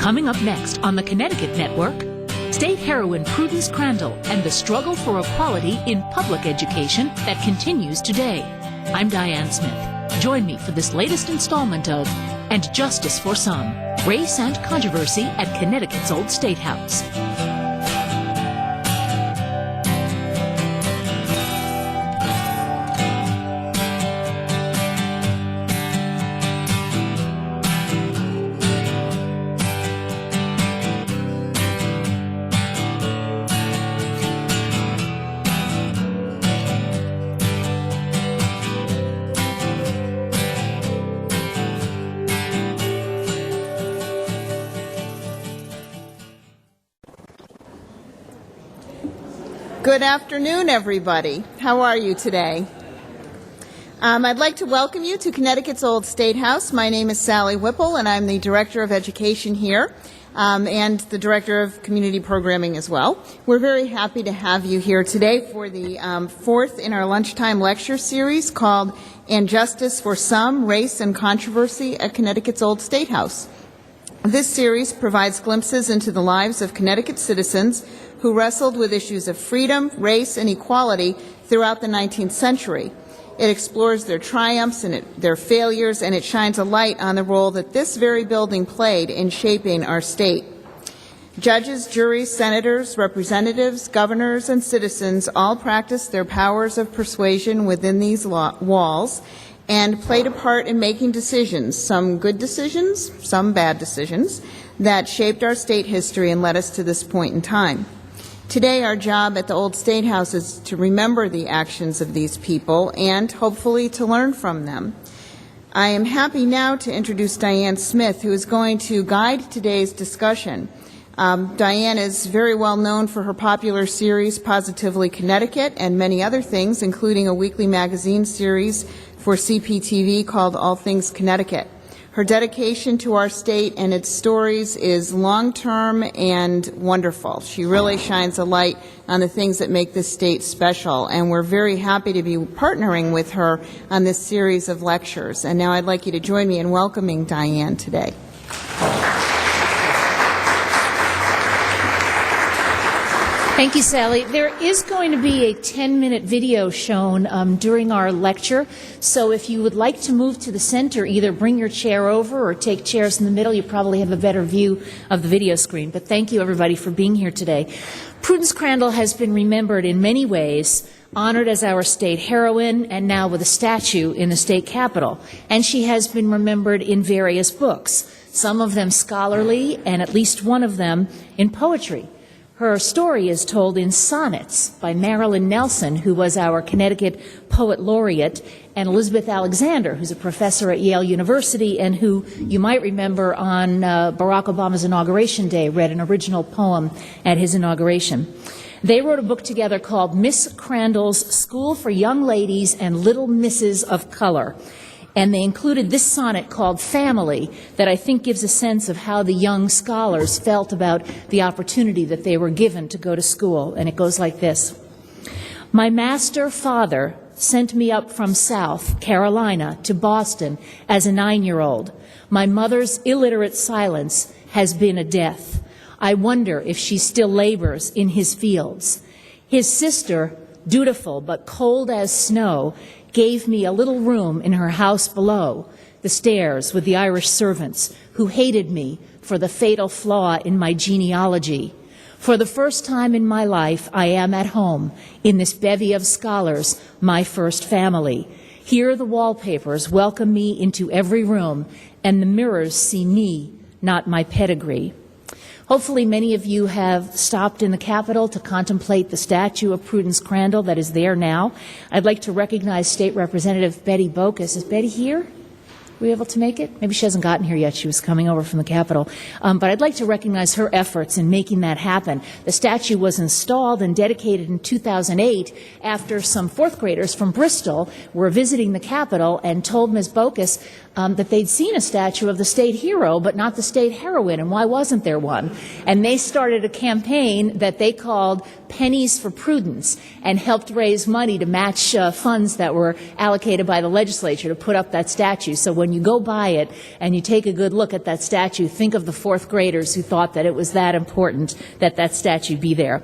Coming up next on the Connecticut Network, state heroine Prudence Crandall and the struggle for equality in public education that continues today. I'm Diane Smith. Join me for this latest installment of And Justice for Some, Race and Controversy at Connecticut's Old State House. Good afternoon, everybody. How are you today? I'd like to welcome you to Connecticut's Old State House. My name is Sally Whipple, and I'm the Director of Education here and the Director of Community Programming as well. We're very happy to have you here today for the fourth in our lunchtime lecture series called And Justice for Some, Race and Controversy at Connecticut's Old State House. This series provides glimpses into the lives of Connecticut citizens who wrestled with issues of freedom, race, and equality throughout the 19th century. It explores their triumphs and their failures, and it shines a light on the role that this very building played in shaping our state. Judges, juries, senators, representatives, governors, and citizens all practiced their powers of persuasion within these walls and played a part in making decisions, some good decisions, some bad decisions, that shaped our state history and led us to this point in time. Today, our job at the Old State House is to remember the actions of these people and hopefully to learn from them. I am happy now to introduce Diane Smith, who is going to guide today's discussion. Diane is very well known for her popular series, Positively Connecticut, and many other things, including a weekly magazine series for CPTV called All Things Connecticut. Her dedication to our state and its stories is long-term and wonderful. She really shines a light on the things that make this state special, and we're very happy to be partnering with her on this series of lectures. And now I'd like you to join me in welcoming Diane today. Thank you, Sally. There is going to be a 10-minute video shown during our lecture, so if you would like to move to the center, either bring your chair over or take chairs in the middle. You probably have a better view of the video screen. But thank you, everybody, for being here today. Prudence Crandall has been remembered in many ways, honored as our state heroine, and now with a statue in the state capitol. And she has been remembered in various books, some of them scholarly, and at least one of them in poetry. Her story is told in sonnets by Marilyn Nelson, who was our Connecticut Poet Laureate, and Elizabeth Alexander, who's a professor at Yale University and who you might remember on Barack Obama's inauguration day read an original poem at his inauguration. They wrote a book together called Miss Crandall's School for Young Ladies and Little Misses of Color. And they included this sonnet called Family that I think gives a sense of how the young scholars felt about the opportunity that they were given to go to school. And it goes like this. My master father sent me up from South Carolina to Boston as a 9-year-old. My mother's illiterate silence has been a death. I wonder if she still labors in his fields. His sister, dutiful but cold as snow, gave me a little room in her house below, the stairs with the Irish servants who hated me for the fatal flaw in my genealogy. For the first time in my life, I am at home in this bevy of scholars, my first family. Here the wallpapers welcome me into every room, and the mirrors see me, not my pedigree. Hopefully many of you have stopped in the Capitol to contemplate the statue of Prudence Crandall that is there now. I'd like to recognize State Representative Betty Bokus. Is Betty here? Were you able to make it? Maybe she hasn't gotten here yet. She was coming over from the Capitol. But I'd like to recognize her efforts in making that happen. The statue was installed and dedicated in 2008 after some fourth graders from Bristol were visiting the Capitol and told Ms. Bokus that they'd seen a statue of the state hero, but not the state heroine, and why wasn't there one? And they started a campaign that they called Pennies for Prudence, and helped raise money to match funds that were allocated by the legislature to put up that statue. So when you go by it and you take a good look at that statue, think of the fourth graders who thought that it was that important that that statue be there.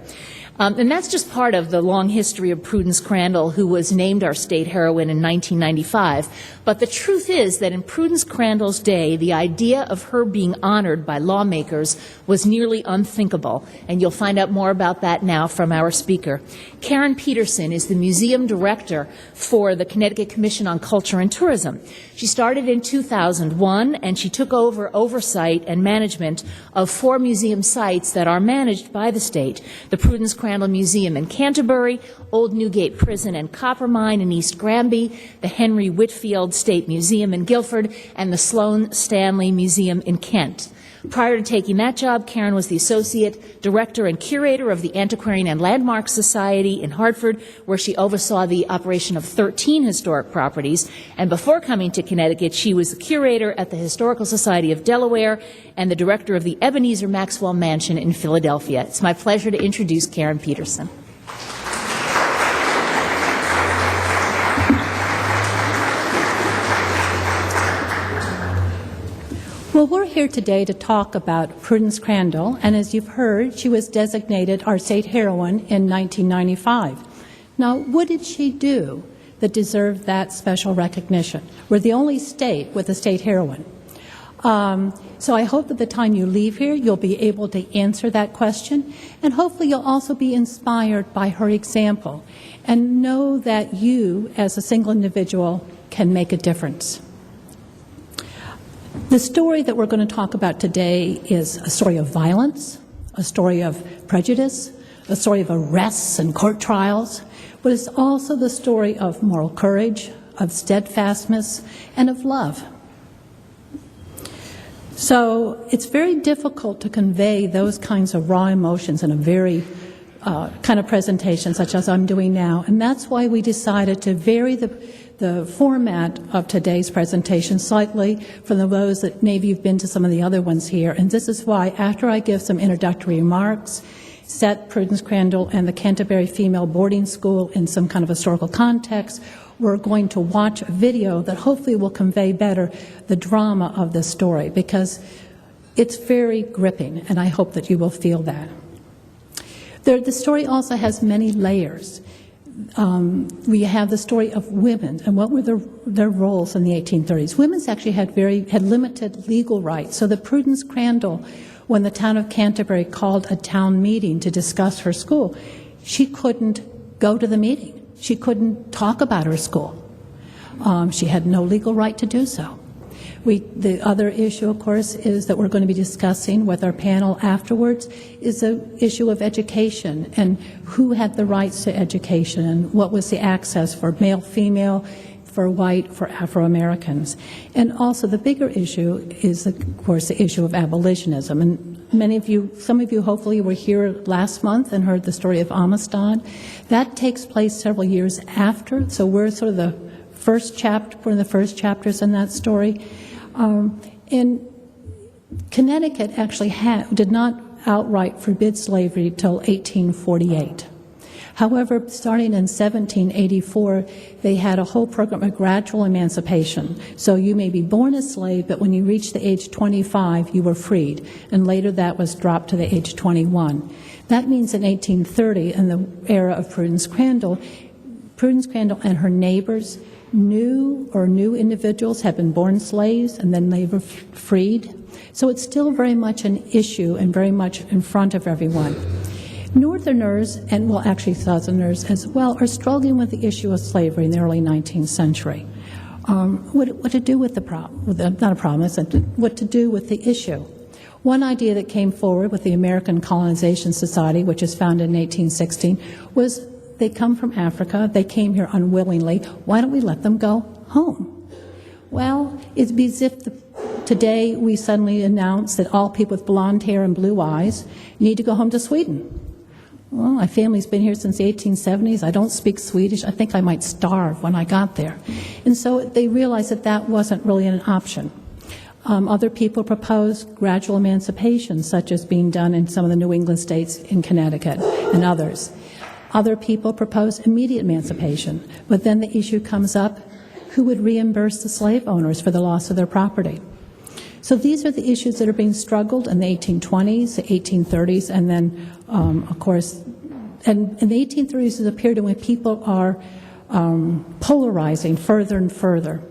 And that's just part of the long history of Prudence Crandall, who was named our state heroine in 1995. But the truth is that in Prudence Crandall's day, the idea of her being honored by lawmakers was nearly unthinkable. And you'll find out more about that now from our speaker. Karen Peterson is the museum director for the Connecticut Commission on Culture and Tourism. She started in 2001, and she took over oversight and management of 4 museum sites that are managed by the state: the Prudence Crandall Museum in Canterbury, Old Newgate Prison and Copper Mine in East Granby, the Henry Whitfield State Museum in Guilford, and the Sloane Stanley Museum in Kent. Prior to taking that job, Karen was the Associate Director and Curator of the Antiquarian and Landmark Society in Hartford, where she oversaw the operation of 13 historic properties. And before coming to Connecticut, she was the Curator at the Historical Society of Delaware and the Director of the Ebenezer Maxwell Mansion in Philadelphia. It's my pleasure to introduce Karen Peterson. Well, we're here today to talk about Prudence Crandall, and as you've heard, she was designated our state heroine in 1995. Now, what did she do that deserved that special recognition? We're the only state with a state heroine. So I hope that the time you leave here, you'll be able to answer that question, and hopefully you'll also be inspired by her example and know that you, as a single individual, can make a difference. The story that we're going to talk about today is a story of violence, a story of prejudice, a story of arrests and court trials, but it's also the story of moral courage, of steadfastness, and of love. So it's very difficult to convey those kinds of raw emotions in a very kind of presentation such as I'm doing now, and that's why we decided to vary the format of today's presentation slightly from those that maybe you've been to some of the other ones here. And this is why, after I give some introductory remarks, set Prudence Crandall and the Canterbury Female Boarding School in some kind of historical context, we're going to watch a video that hopefully will convey better the drama of this story, because it's very gripping, and I hope that you will feel that. The story also has many layers. We have the story of women and what were their roles in the 1830s. Women's actually had limited legal rights. So the Prudence Crandall, when the town of Canterbury called a town meeting to discuss her school, she couldn't go to the meeting. She couldn't talk about her school. She had no legal right to do so. The other issue, of course, is that we're going to be discussing with our panel afterwards is the issue of education and who had the rights to education and what was the access for male, female, for white, for Afro-Americans. And also the bigger issue is, of course, the issue of abolitionism. And some of you hopefully were here last month and heard the story of Amistad. That takes place several years after, so we're sort of the first chapter, one of the first chapters in that story. And Connecticut actually did not outright forbid slavery till 1848. However, starting in 1784, they had a whole program of gradual emancipation. So you may be born a slave, but when you reach the age 25, you were freed. And later that was dropped to the age 21. That means in 1830, in the era of Prudence Crandall and her neighbors new individuals had been born slaves and then they were freed. So it's still very much an issue and very much in front of everyone. Northerners, and well actually Southerners as well, are struggling with the issue of slavery in the early 19th century. What to do with the problem, not a problem, what to do with the issue. One idea that came forward with the American Colonization Society, which was founded in 1816, was they come from Africa, they came here unwillingly, why don't we let them go home? Well, it'd be as if today we suddenly announce that all people with blonde hair and blue eyes need to go home to Sweden. well, my family's been here since the 1870s. I don't speak Swedish. I think I might starve when I got there. And so they realized that that wasn't really an option. Other people proposed gradual emancipation, such as being done in some of the New England states, in Connecticut, and others. Other people proposed immediate emancipation, but then the issue comes up, who would reimburse the slave owners for the loss of their property? So these are the issues that are being struggled in the 1820s, the 1830s, and then, of course, and in the 1830s is a period in which people are polarizing further and further.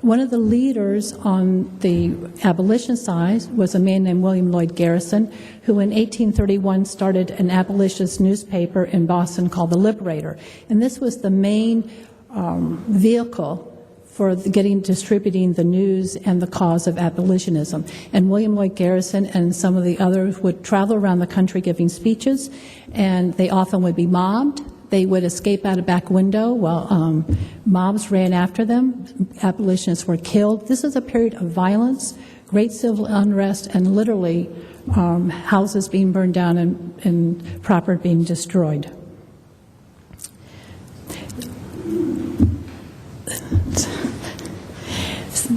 One of the leaders on the abolition side was a man named William Lloyd Garrison, who in 1831 started an abolitionist newspaper in Boston called The Liberator. And this was the main vehicle for distributing the news and the cause of abolitionism. And William Lloyd Garrison and some of the others would travel around the country giving speeches, and they often would be mobbed. They would escape out a back window while mobs ran after them. Abolitionists were killed. This is a period of violence, great civil unrest, and literally houses being burned down and property being destroyed.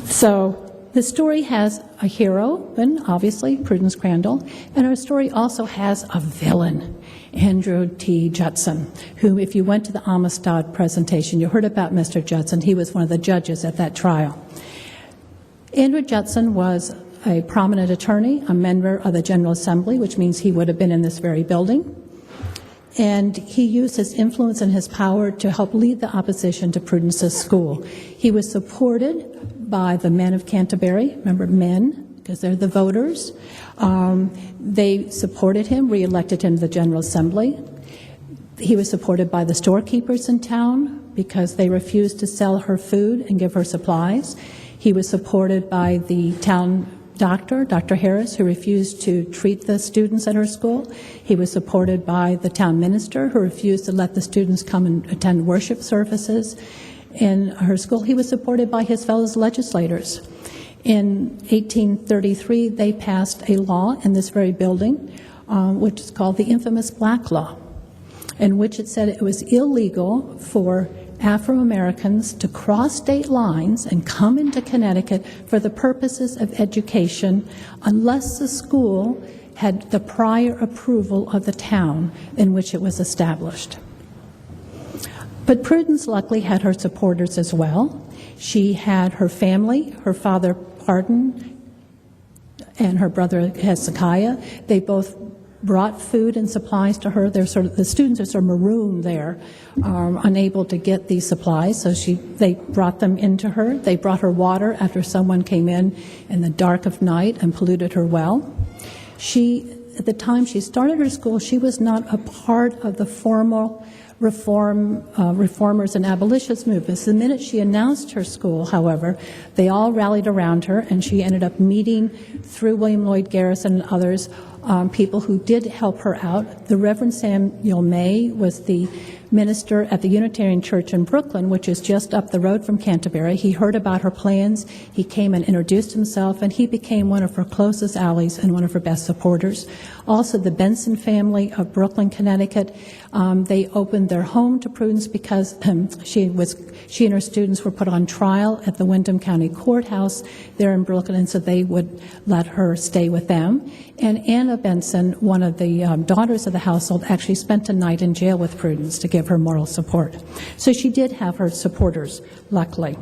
So the story has a hero, and obviously Prudence Crandall, and our story also has a villain, Andrew T. Jetson, who, if you went to the Amistad presentation, you heard about Mr. Jetson. He was one of the judges at that trial. Andrew Jetson was a prominent attorney, a member of the General Assembly, which means he would have been in this very building. And he used his influence and his power to help lead the opposition to Prudence's school. He was supported by the men of Canterbury, remember men, because they're the voters. They supported him, re-elected him to the General Assembly. He was supported by the storekeepers in town because they refused to sell her food and give her supplies. He was supported by the town doctor, Dr. Harris, who refused to treat the students at her school. He was supported by the town minister, who refused to let the students come and attend worship services in her school. He was supported by his fellow legislators. In 1833, they passed a law in this very building, which is called the infamous Black Law, in which it said it was illegal for Afro-Americans to cross state lines and come into Connecticut for the purposes of education unless the school had the prior approval of the town in which it was established. But Prudence luckily had her supporters as well. She had her family, her father Pardon and her brother Hezekiah. They both brought food and supplies to her. The students are sort of marooned there, unable to get these supplies, so they brought them into her. They brought her water after someone came in the dark of night and polluted her well. At the time she started her school, she was not a part of the formal reformers and abolitionist movements. The minute she announced her school, however, they all rallied around her, and she ended up meeting, through William Lloyd Garrison and others, people who did help her out. The Reverend Samuel May was the minister at the Unitarian Church in Brooklyn, which is just up the road from Canterbury. He heard about her plans. He came and introduced himself, and he became one of her closest allies and one of her best supporters. Also, the Benson family of Brooklyn, Connecticut, they opened their home to Prudence because she and her students were put on trial at the Windham County Courthouse there in Brooklyn, and so they would let her stay with them. And Anna Benson, one of the daughters of the household, actually spent a night in jail with Prudence to give her moral support. So she did have her supporters, luckily.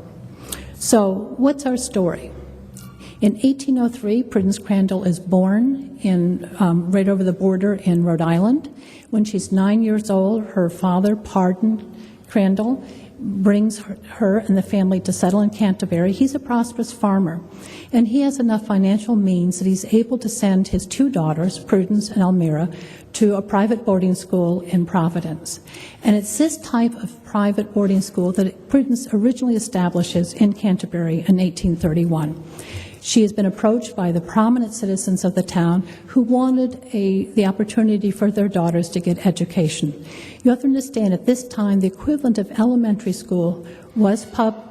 So what's our story? In 1803, Prudence Crandall is born right over the border in Rhode Island. When she's 9 years old, her father, Pardon Crandall, brings her and the family to settle in Canterbury. He's a prosperous farmer, and he has enough financial means that he's able to send his two daughters, Prudence and Elmira, to a private boarding school in Providence. And it's this type of private boarding school that Prudence originally establishes in Canterbury in 1831. She has been approached by the prominent citizens of the town who wanted the opportunity for their daughters to get education. You have to understand, at this time, the equivalent of elementary school was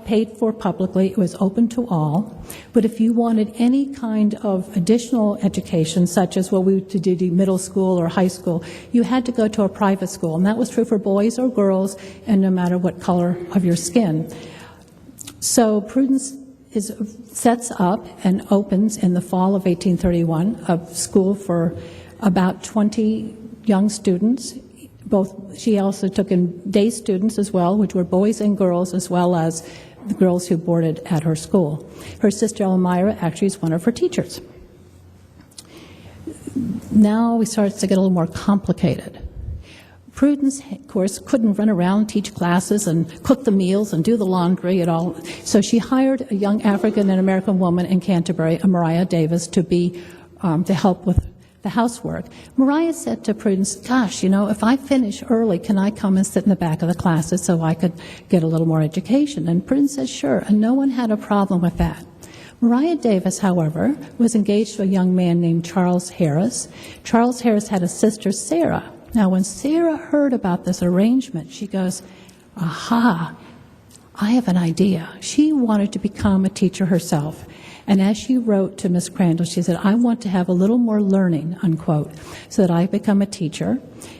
paid for publicly. It was open to all. But if you wanted any kind of additional education, such as what we would do middle school or high school, you had to go to a private school. And that was true for boys or girls, and no matter what color of your skin. So Prudence sets up and opens in the fall of 1831 a school for about 20 young students. She also took in day students as well, which were boys and girls, as well as the girls who boarded at her school. Her sister Elmira actually is one of her teachers. Now it starts to get a little more complicated. Prudence, of course, couldn't run around, teach classes, and cook the meals and do the laundry at all. So she hired a young African and American woman in Canterbury, Maria Davis, to help with the housework. Maria said to Prudence, gosh, if I finish early, can I come and sit in the back of the classes so I could get a little more education? And Prudence said, sure, and no one had a problem with that. Maria Davis, however, was engaged to a young man named Charles Harris. Charles Harris had a sister, Sarah. Now, when Sarah heard about this arrangement, she goes, aha, I have an idea. She wanted to become a teacher herself. And as she wrote to Miss Crandall, she said, I want to have a little more learning, unquote, so that I become a teacher.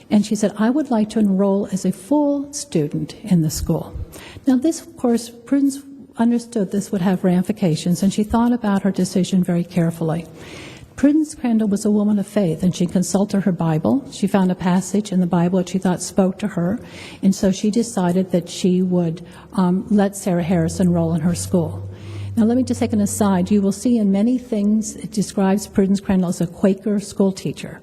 And she said, I would like to enroll as a full student in the school. Now, this, of course, Prudence understood this would have ramifications, and she thought about her decision very carefully. Prudence Crandall was a woman of faith, and she consulted her Bible. She found a passage in the Bible that she thought spoke to her, and so she decided that she would let Sarah Harris enroll in her school. Now, let me just take an aside. You will see in many things it describes Prudence Crandall as a Quaker school teacher.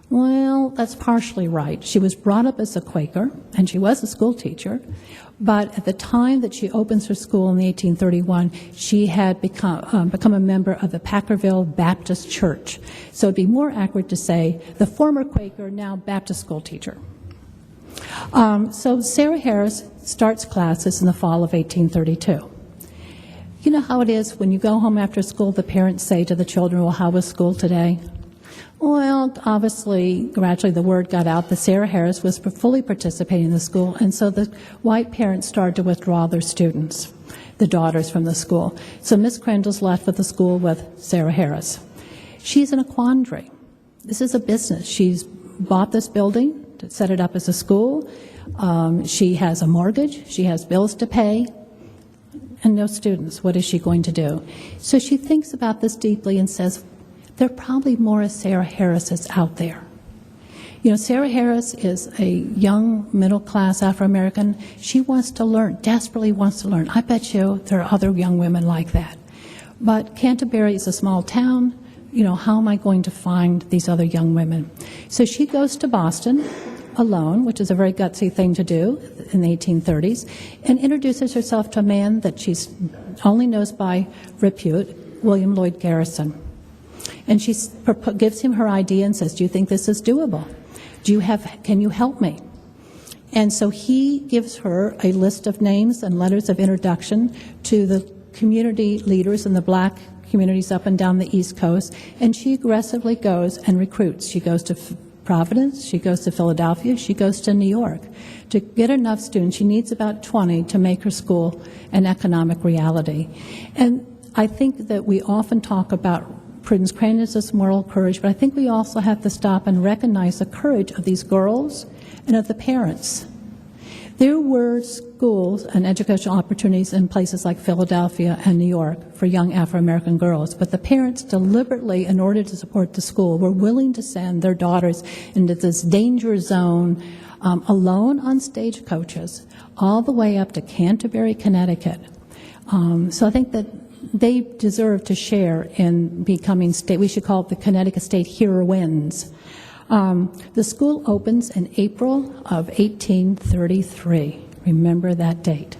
Well, that's partially right. She was brought up as a Quaker, and she was a school teacher. But at the time that she opens her school in 1831, she had become a member of the Packerville Baptist Church. So it'd be more accurate to say the former Quaker, now Baptist school teacher. So Sarah Harris starts classes in the fall of 1832. You know how it is when you go home after school, the parents say to the children, well, how was school today? Well, obviously, gradually the word got out that Sarah Harris was fully participating in the school, and so the white parents started to withdraw their students, the daughters, from the school. So Miss Crandall's left with the school with Sarah Harris. She's in a quandary. This is a business. She's bought this building to set it up as a school. She has a mortgage. She has bills to pay. And no students. What is she going to do? So she thinks about this deeply and says, there are probably more Sarah Harrises out there. Sarah Harris is a young, middle-class Afro-American. She wants to learn, desperately wants to learn. I bet you there are other young women like that. But Canterbury is a small town. How am I going to find these other young women? So she goes to Boston alone, which is a very gutsy thing to do in the 1830s, and introduces herself to a man that she only knows by repute, William Lloyd Garrison. And she gives him her idea and says, do you think this is doable? Can you help me? And so he gives her a list of names and letters of introduction to the community leaders in the black communities up and down the East Coast, and she aggressively goes and recruits. She goes to Providence, she goes to Philadelphia, she goes to New York. To get enough students, she needs about 20 to make her school an economic reality. And I think that we often talk about Prudence Crandall's moral courage, but I think we also have to stop and recognize the courage of these girls and of the parents. There were schools and educational opportunities in places like Philadelphia and New York for young Afro-American girls, but the parents deliberately, in order to support the school, were willing to send their daughters into this danger zone alone on stagecoaches all the way up to Canterbury, Connecticut. So I think that they deserve to share in becoming state, we should call it the Connecticut State Heroines. The school opens in April of 1833. Remember that date.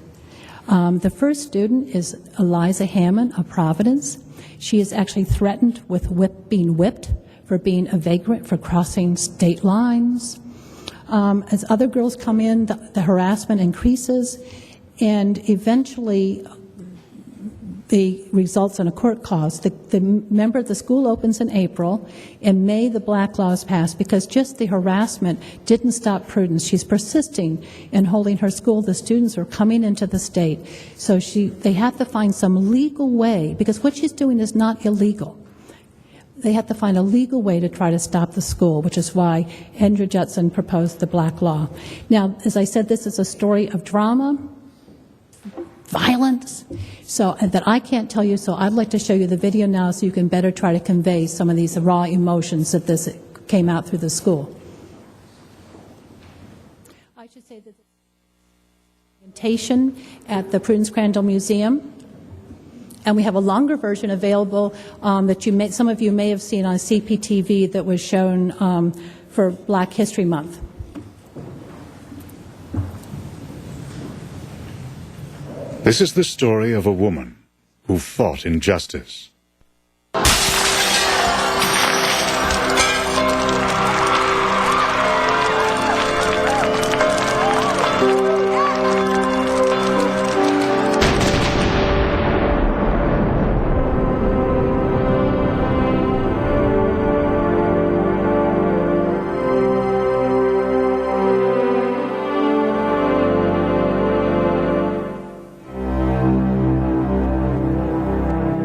The first student is Eliza Hammond of Providence. She is actually threatened with being whipped for being a vagrant, for crossing state lines. As other girls come in, the harassment increases, and eventually the results in a court cause. The school opens in April. In May, the black law is passed because just the harassment didn't stop Prudence. She's persisting in holding her school. The students are coming into the state. So they have to find some legal way, because what she's doing is not illegal. They have to find a legal way to try to stop the school, which is why Andrew Jetson proposed the black law. Now, as I said, this is a story of drama, violence, so that I can't tell you, so I'd like to show you the video now so you can better try to convey some of these raw emotions that this came out through the school. I should say that the presentation at the Prudence Crandall Museum, and we have a longer version available that some of you may have seen on CPTV that was shown for Black History Month. This is the story of a woman who fought injustice.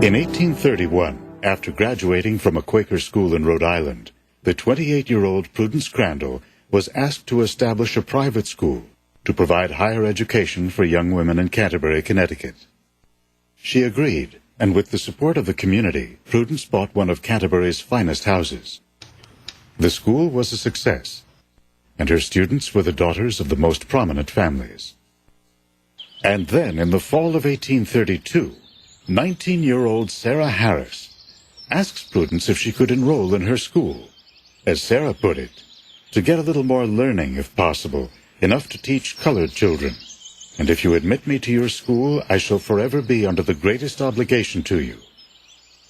In 1831, after graduating from a Quaker school in Rhode Island, the 28-year-old Prudence Crandall was asked to establish a private school to provide higher education for young women in Canterbury, Connecticut. She agreed, and with the support of the community, Prudence bought one of Canterbury's finest houses. The school was a success, and her students were the daughters of the most prominent families. And then, in the fall of 1832, 19-year-old Sarah Harris asks Prudence if she could enroll in her school. As Sarah put it, to get a little more learning, if possible, enough to teach colored children. And if you admit me to your school, I shall forever be under the greatest obligation to you.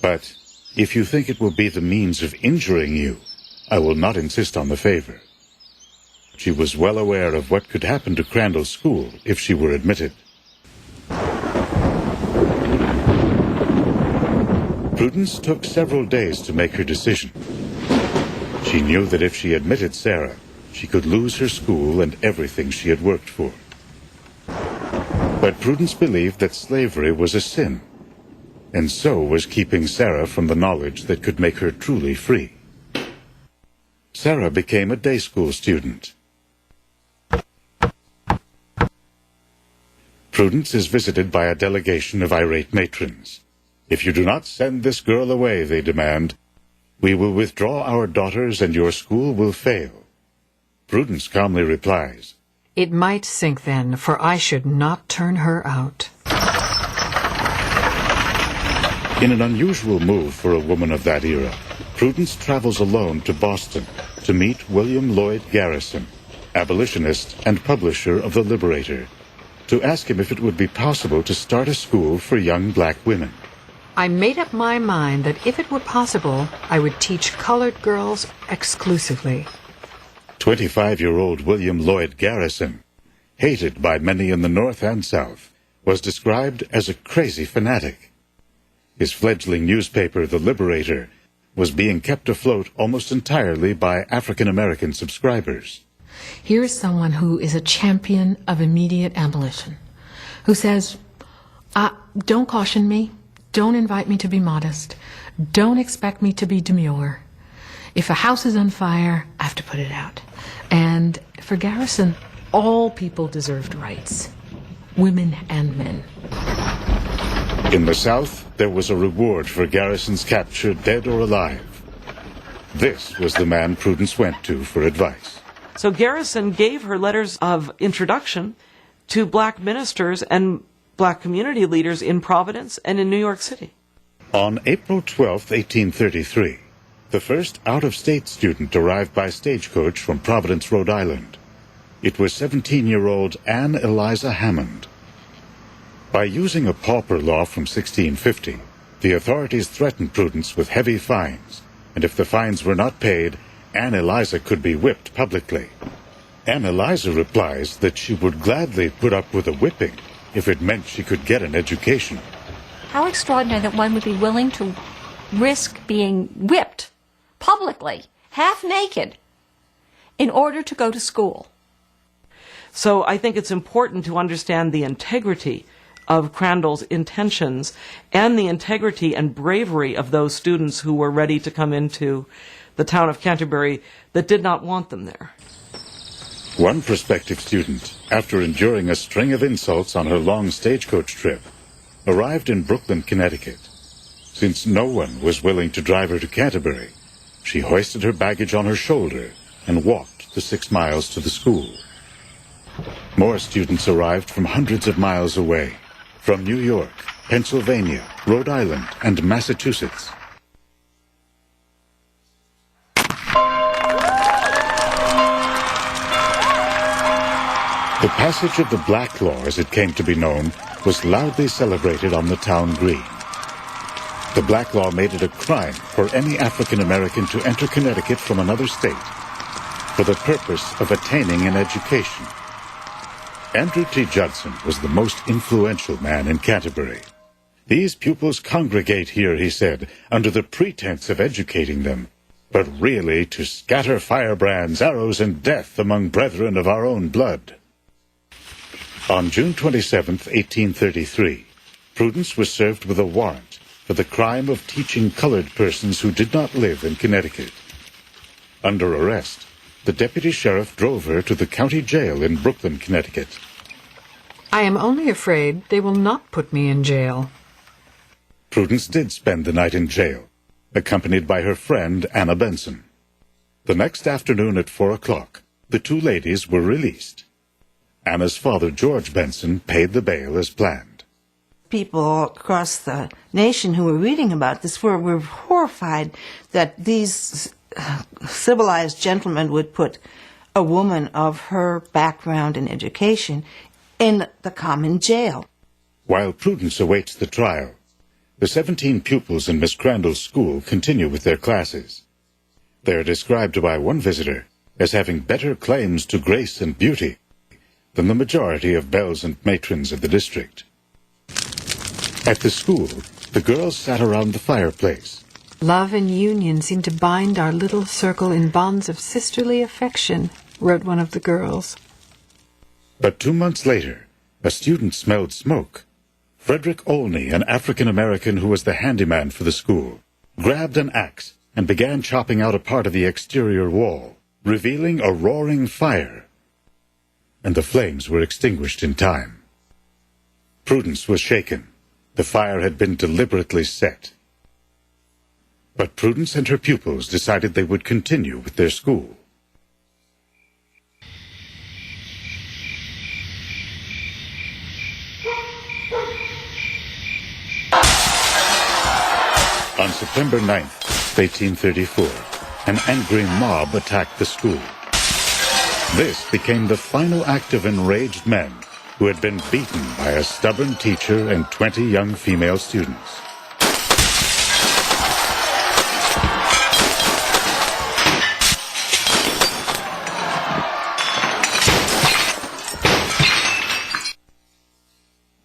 But if you think it will be the means of injuring you, I will not insist on the favor. She was well aware of what could happen to Crandall's school if she were admitted. Prudence took several days to make her decision. She knew that if she admitted Sarah, she could lose her school and everything she had worked for. But Prudence believed that slavery was a sin, and so was keeping Sarah from the knowledge that could make her truly free. Sarah became a day school student. Prudence is visited by a delegation of irate matrons. If you do not send this girl away, they demand, we will withdraw our daughters and your school will fail. Prudence calmly replies, It might sink then, for I should not turn her out. In an unusual move for a woman of that era, Prudence travels alone to Boston to meet William Lloyd Garrison, abolitionist and publisher of The Liberator, to ask him if it would be possible to start a school for young black women. I made up my mind that if it were possible, I would teach colored girls exclusively. 25-year-old William Lloyd Garrison, hated by many in the North and South, was described as a crazy fanatic. His fledgling newspaper, The Liberator, was being kept afloat almost entirely by African-American subscribers. Here is someone who is a champion of immediate abolition, who says, don't caution me. Don't invite me to be modest. Don't expect me to be demure. If a house is on fire, I have to put it out. And for Garrison, all people deserved rights, women and men. In the South, there was a reward for Garrison's capture, dead or alive. This was the man Prudence went to for advice. So Garrison gave her letters of introduction to black ministers and black community leaders in Providence and in New York City. On April 12, 1833, the first out-of-state student arrived by stagecoach from Providence, Rhode Island. It was 17-year-old Anne Eliza Hammond. By using a pauper law from 1650, the authorities threatened Prudence with heavy fines, and if the fines were not paid, Anne Eliza could be whipped publicly. Anne Eliza replies that she would gladly put up with a whipping if it meant she could get an education. How extraordinary that one would be willing to risk being whipped publicly, half naked, in order to go to school. So I think it's important to understand the integrity of Crandall's intentions and the integrity and bravery of those students who were ready to come into the town of Canterbury that did not want them there. One prospective student, after enduring a string of insults on her long stagecoach trip, arrived in Brooklyn, Connecticut. Since no one was willing to drive her to Canterbury, she hoisted her baggage on her shoulder and walked the 6 miles to the school. More students arrived from hundreds of miles away, from New York, Pennsylvania, Rhode Island, and Massachusetts. The passage of the Black Law, as it came to be known, was loudly celebrated on the town green. The Black Law made it a crime for any African American to enter Connecticut from another state for the purpose of attaining an education. Andrew T. Jetson was the most influential man in Canterbury. These pupils congregate here, he said, under the pretense of educating them, but really to scatter firebrands, arrows, and death among brethren of our own blood. On June 27, 1833, Prudence was served with a warrant for the crime of teaching colored persons who did not live in Connecticut. Under arrest, the deputy sheriff drove her to the county jail in Brooklyn, Connecticut. I am only afraid they will not put me in jail. Prudence did spend the night in jail, accompanied by her friend Anna Benson. The next afternoon at 4 o'clock, the two ladies were released. Anna's father, George Benson, paid the bail as planned. People all across the nation who were reading about this were horrified that these civilized gentlemen would put a woman of her background and education in the common jail. While Prudence awaits the trial, the 17 pupils in Miss Crandall's school continue with their classes. They are described by one visitor as having better claims to grace and beauty than the majority of belles and matrons of the district. At the school, the girls sat around the fireplace. Love and union seem to bind our little circle in bonds of sisterly affection, wrote one of the girls. But 2 months later, a student smelled smoke. Frederick Olney, an African-American who was the handyman for the school, grabbed an axe and began chopping out a part of the exterior wall, revealing a roaring fire. And the flames were extinguished in time. Prudence was shaken. The fire had been deliberately set. But Prudence and her pupils decided they would continue with their school. On September 9th, 1834, an angry mob attacked the school. This became the final act of enraged men who had been beaten by a stubborn teacher and 20 young female students.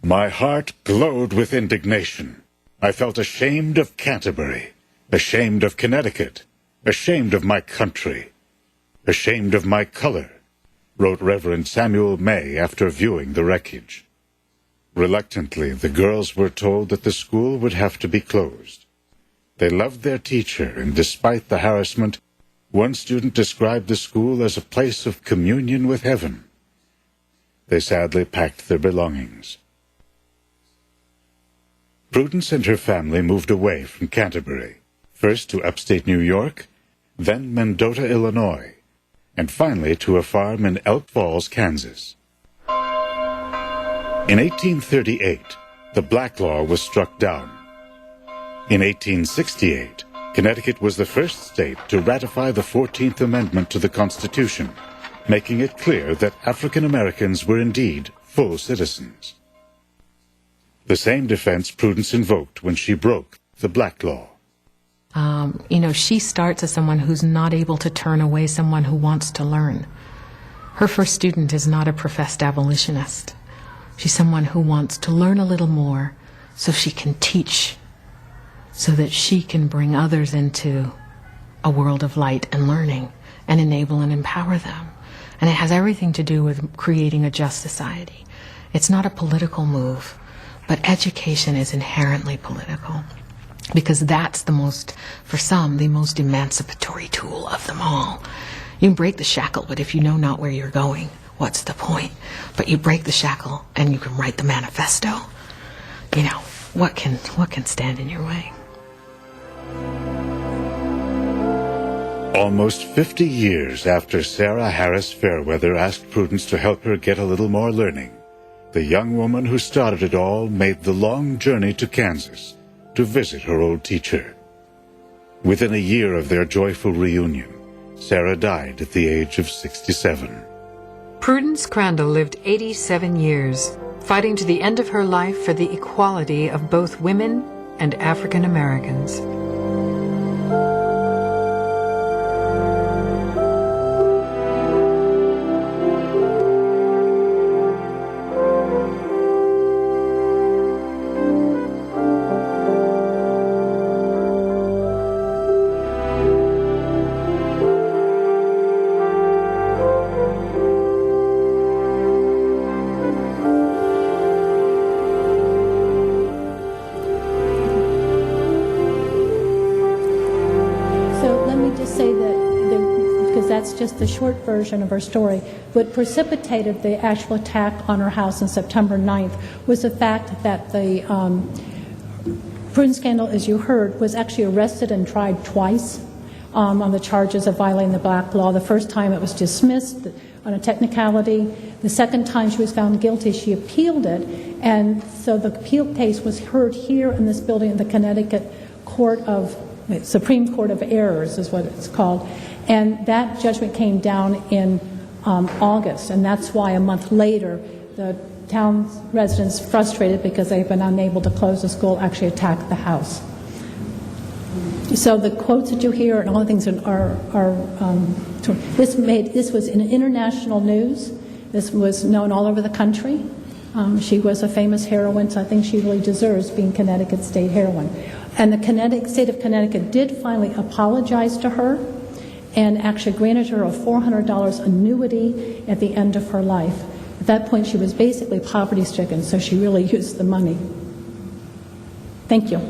My heart glowed with indignation. I felt ashamed of Canterbury, ashamed of Connecticut, ashamed of my country, ashamed of my color, wrote Reverend Samuel May after viewing the wreckage. Reluctantly, the girls were told that the school would have to be closed. They loved their teacher, and despite the harassment, one student described the school as a place of communion with heaven. They sadly packed their belongings. Prudence and her family moved away from Canterbury, first to upstate New York, then Mendota, Illinois, and finally to a farm in Elk Falls, Kansas. In 1838, the Black Law was struck down. In 1868, Connecticut was the first state to ratify the 14th Amendment to the Constitution, making it clear that African Americans were indeed full citizens. The same defense Prudence invoked when she broke the Black Law. She starts as someone who's not able to turn away someone who wants to learn. Her first student is not a professed abolitionist. She's someone who wants to learn a little more so she can teach, so that she can bring others into a world of light and learning and enable and empower them. And it has everything to do with creating a just society. It's not a political move, but education is inherently political, because that's for some, the most emancipatory tool of them all. You can break the shackle, but if you know not where you're going, what's the point? But you break the shackle and you can write the manifesto. You know, what can stand in your way? Almost 50 years after Sarah Harris Fairweather asked Prudence to help her get a little more learning, the young woman who started it all made the long journey to Kansas to visit her old teacher. Within a year of their joyful reunion, Sarah died at the age of 67. Prudence Crandall lived 87 years, fighting to the end of her life for the equality of both women and African Americans. Just the short version of her story. What precipitated the actual attack on her house on September 9th was the fact that the Prudence Crandall, as you heard, was actually arrested and tried twice on the charges of violating the black law. The first time it was dismissed on a technicality. The second time she was found guilty, she appealed it, and so the appeal case was heard here in this building in the Connecticut Supreme Court of Errors is what it's called. And that judgment came down in August, and that's why a month later the town residents, frustrated because they've been unable to close the school, actually attacked the house. So the quotes that you hear and all the things this was in international news. This was known all over the country. She was a famous heroine, so I think she really deserves being Connecticut state heroine. And the state of Connecticut did finally apologize to her and actually granted her a $400 annuity at the end of her life. At that point, she was basically poverty-stricken, so she really used the money. Thank you.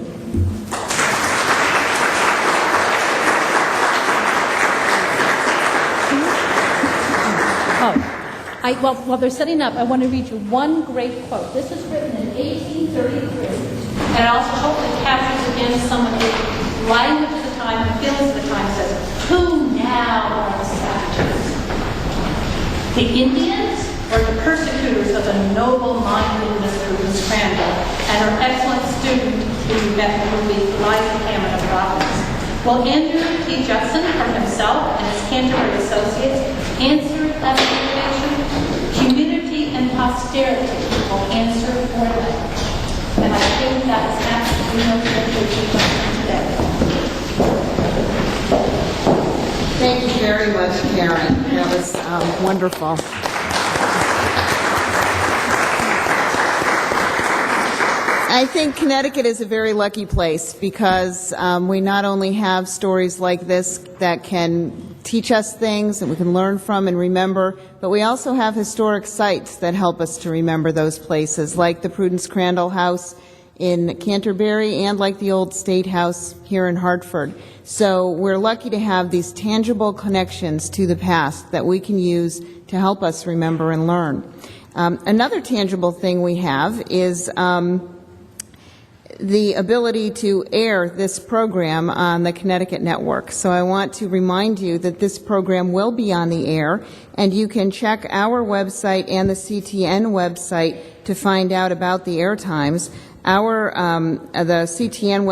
While they're setting up, I want to read you one great quote. This is written in 1833, and it also hopefully captures again some of the language of the time and feelings of the time. It says, "Who now are the savages? The Indians or the persecutors of the noble-minded Miss Prudence Crandall and her excellent student who you met in the movie Eliza Hammond of Providence? Will Andrew T. Jetson from himself and his Canterbury associates answer that invitation? Community and posterity will answer for them." And I think that is absolutely no different today. Thank you very much, Karen. That was wonderful. I think Connecticut is a very lucky place because we not only have stories like this that can teach us things that we can learn from and remember, but we also have historic sites that help us to remember those places, like the Prudence Crandall House in Canterbury and like the old State House here in Hartford. So we're lucky to have these tangible connections to the past that we can use to help us remember and learn. Another tangible thing we have is the ability to air this program on the Connecticut Network. So I want to remind you that this program will be on the air, and you can check our website and the CTN website to find out about the air times. The CTN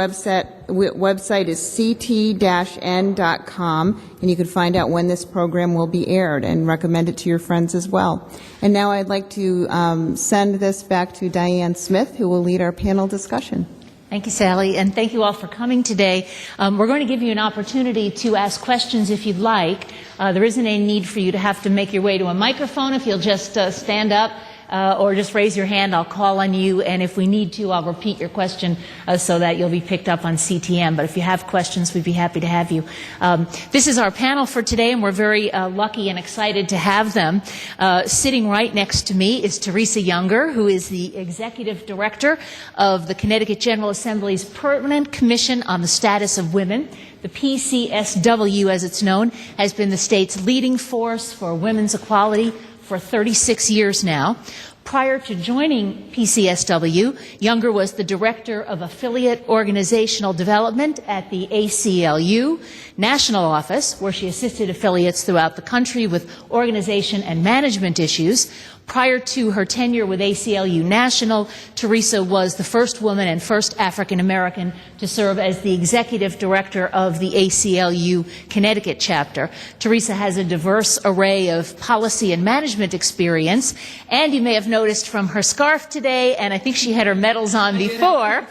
website is ct-n.com, and you can find out when this program will be aired and recommend it to your friends as well. And now I'd like to send this back to Diane Smith, who will lead our panel discussion. Thank you, Sally, and thank you all for coming today. We're going to give you an opportunity to ask questions if you'd like. There isn't any need for you to have to make your way to a microphone if you'll just stand up or just raise your hand. I'll call on you, and if we need to, I'll repeat your question so that you'll be picked up on CTM. But if you have questions, we'd be happy to have you. This is our panel for today, and we're very lucky and excited to have them. Sitting right next to me is Teresa Younger, who is the Executive Director of the Connecticut General Assembly's Permanent Commission on the Status of Women. The PCSW, as it's known, has been the state's leading force for women's equality for 36 years now. Prior to joining PCSW, Younger was the Director of Affiliate Organizational Development at the ACLU National Office, where she assisted affiliates throughout the country with organization and management issues. Prior to her tenure with ACLU National, Teresa was the first woman and first African American to serve as the Executive Director of the ACLU Connecticut chapter. Teresa has a diverse array of policy and management experience, and you may have noticed from her scarf today, and I think she had her medals on before,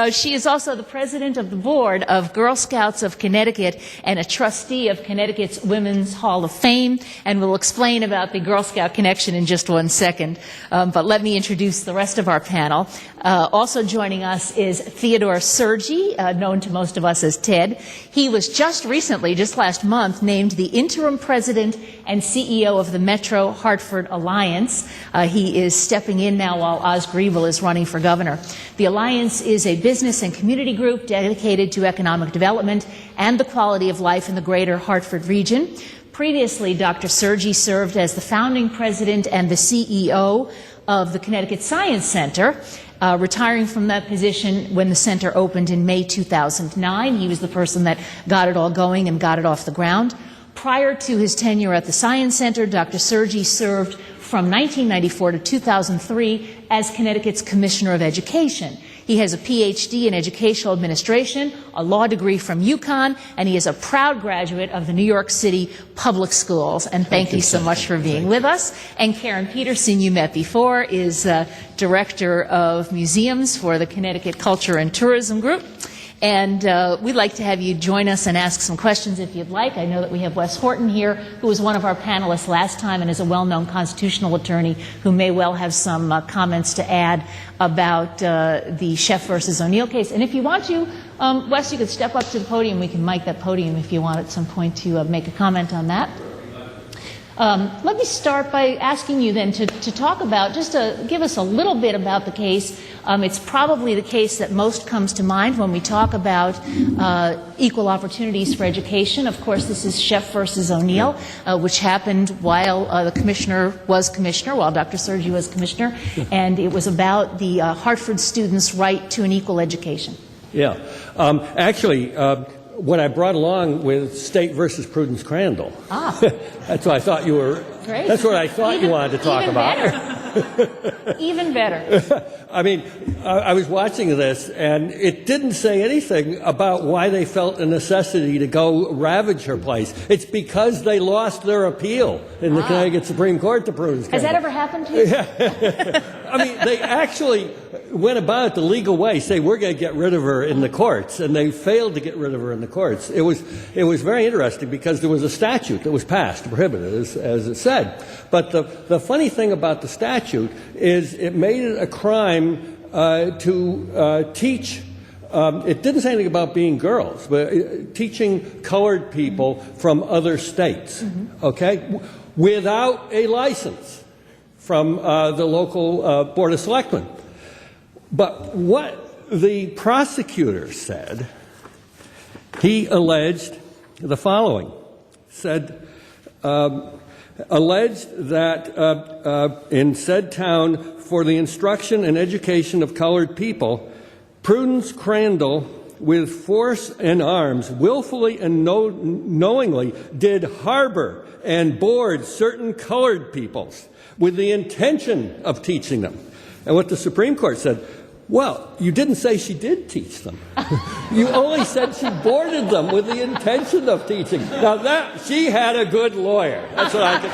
she is also the President of the Board of Girl Scouts of Connecticut and a trustee of Connecticut's Women's Hall of Fame, and we'll explain about the Girl Scout connection in just one second. But let me introduce the rest of our panel. Also joining us is Ted Sergi, known to most of us as Ted. He was just recently, just last month, named the interim president and CEO of the Metro Hartford Alliance. He is stepping in now while Oz Griebel is running for governor. The Alliance is a business and community group dedicated to economic development and the quality of life in the greater Hartford region. Previously, Dr. Sergi served as the founding president and the CEO of the Connecticut Science Center, retiring from that position when the center opened in May 2009. He was the person that got it all going and got it off the ground. Prior to his tenure at the Science Center, Dr. Sergi served from 1994 to 2003 as Connecticut's Commissioner of Education. He has a PhD in Educational Administration, a law degree from UConn, and he is a proud graduate of the New York City Public Schools. And thank you so much for being with us. And Karen Peterson, you met before, is Director of Museums for the Connecticut Culture and Tourism Group. And we'd like to have you join us and ask some questions if you'd like. I know that we have Wes Horton here, who was one of our panelists last time and is a well-known constitutional attorney who may well have some comments to add about the Sheff versus O'Neill case. And if you want to, Wes, you could step up to the podium. We can mic that podium if you want at some point to make a comment on that. Let me start by asking you then to talk about, just to give us a little bit about the case. It's probably the case that most comes to mind when we talk about equal opportunities for education. Of course, this is Sheff versus O'Neill, which happened while the commissioner was commissioner, while Dr. Sergi was commissioner, and it was about the Hartford students' right to an equal education. Yeah. Actually, what I brought along with State versus Prudence Crandall. Ah. That's what I thought you were. Great. That's what I thought you wanted to talk about. Better. Even better. I mean, I was watching this, and it didn't say anything about why they felt a necessity to go ravage her place. It's because they lost their appeal in the Connecticut Supreme Court to Prudence Crandall. Has that ever happened to you? Yeah. I mean, they actually went about it the legal way, say we're going to get rid of her in the courts, and they failed to get rid of her in the courts. It was very interesting because there was a statute that was passed to prohibit it, as it said. But the funny thing about the statute is it made it a crime to teach. It didn't say anything about being girls, but teaching colored people from other states, okay, without a license from the local Board of Selectmen. But what the prosecutor said, he alleged the following, said, alleged that in said town for the instruction and education of colored people, Prudence Crandall, with force and arms, willfully and knowingly did harbor and board certain colored peoples with the intention of teaching them. And what the Supreme Court said, well, you didn't say she did teach them. You only said she boarded them with the intention of teaching. Now that, she had a good lawyer. That's what I can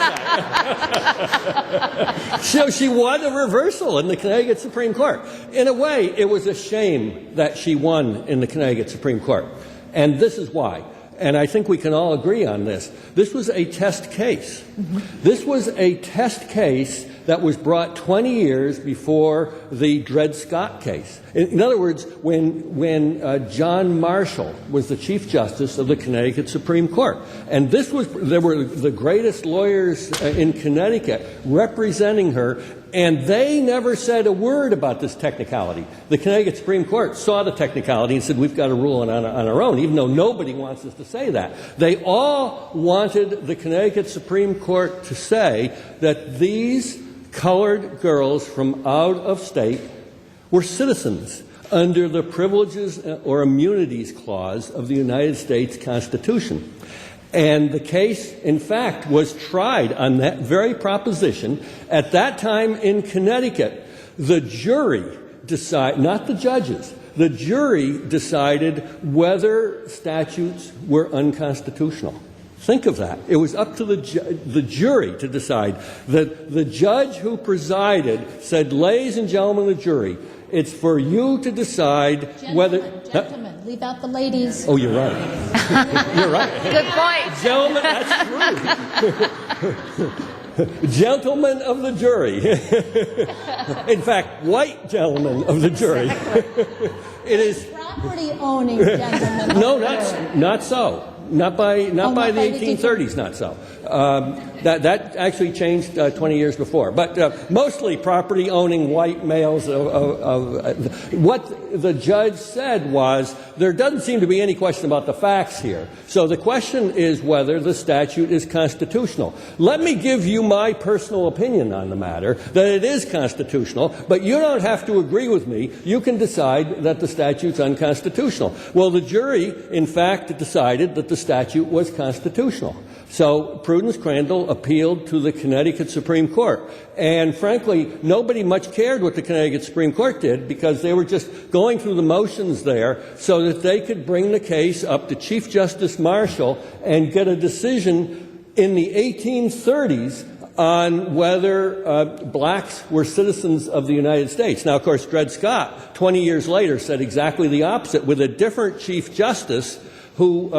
say. So she won a reversal in the Connecticut Supreme Court. In a way, it was a shame that she won in the Connecticut Supreme Court. And this is why. And I think we can all agree on this. This was a test case. This was a test case that was brought 20 years before the Dred Scott case. In other words, when John Marshall was the Chief Justice of the Connecticut Supreme Court, and there were the greatest lawyers in Connecticut representing her, and they never said a word about this technicality. The Connecticut Supreme Court saw the technicality and said, we've got to rule it on our own, even though nobody wants us to say that. They all wanted the Connecticut Supreme Court to say that these colored girls from out of state were citizens under the Privileges or Immunities Clause of the United States Constitution. And the case, in fact, was tried on that very proposition. At that time in Connecticut, the jury decided, not the judges, the jury decided whether statutes were unconstitutional. Think of that. It was up to the jury to decide. The judge who presided said, ladies and gentlemen of the jury, it's for you to decide whether... Gentlemen, leave out the ladies. Oh, you're right. You're right. Good point. Gentlemen, that's true. Gentlemen of the jury. In fact, white gentlemen of the jury. It is Property owning gentlemen. no, not so. Not by the 1830s, not so. That actually changed 20 years before. But mostly property-owning white males. What the judge said was, there doesn't seem to be any question about the facts here. So the question is whether the statute is constitutional. Let me give you my personal opinion on the matter, that it is constitutional, but you don't have to agree with me. You can decide that the statute's unconstitutional. Well, the jury, in fact, decided that the statute was constitutional. So Prudence Crandall appealed to the Connecticut Supreme Court. And frankly, nobody much cared what the Connecticut Supreme Court did, because they were just going through the motions there so that they could bring the case up to Chief Justice Marshall and get a decision in the 1830s on whether blacks were citizens of the United States. Now, of course, Dred Scott, 20 years later, said exactly the opposite with a different Chief Justice who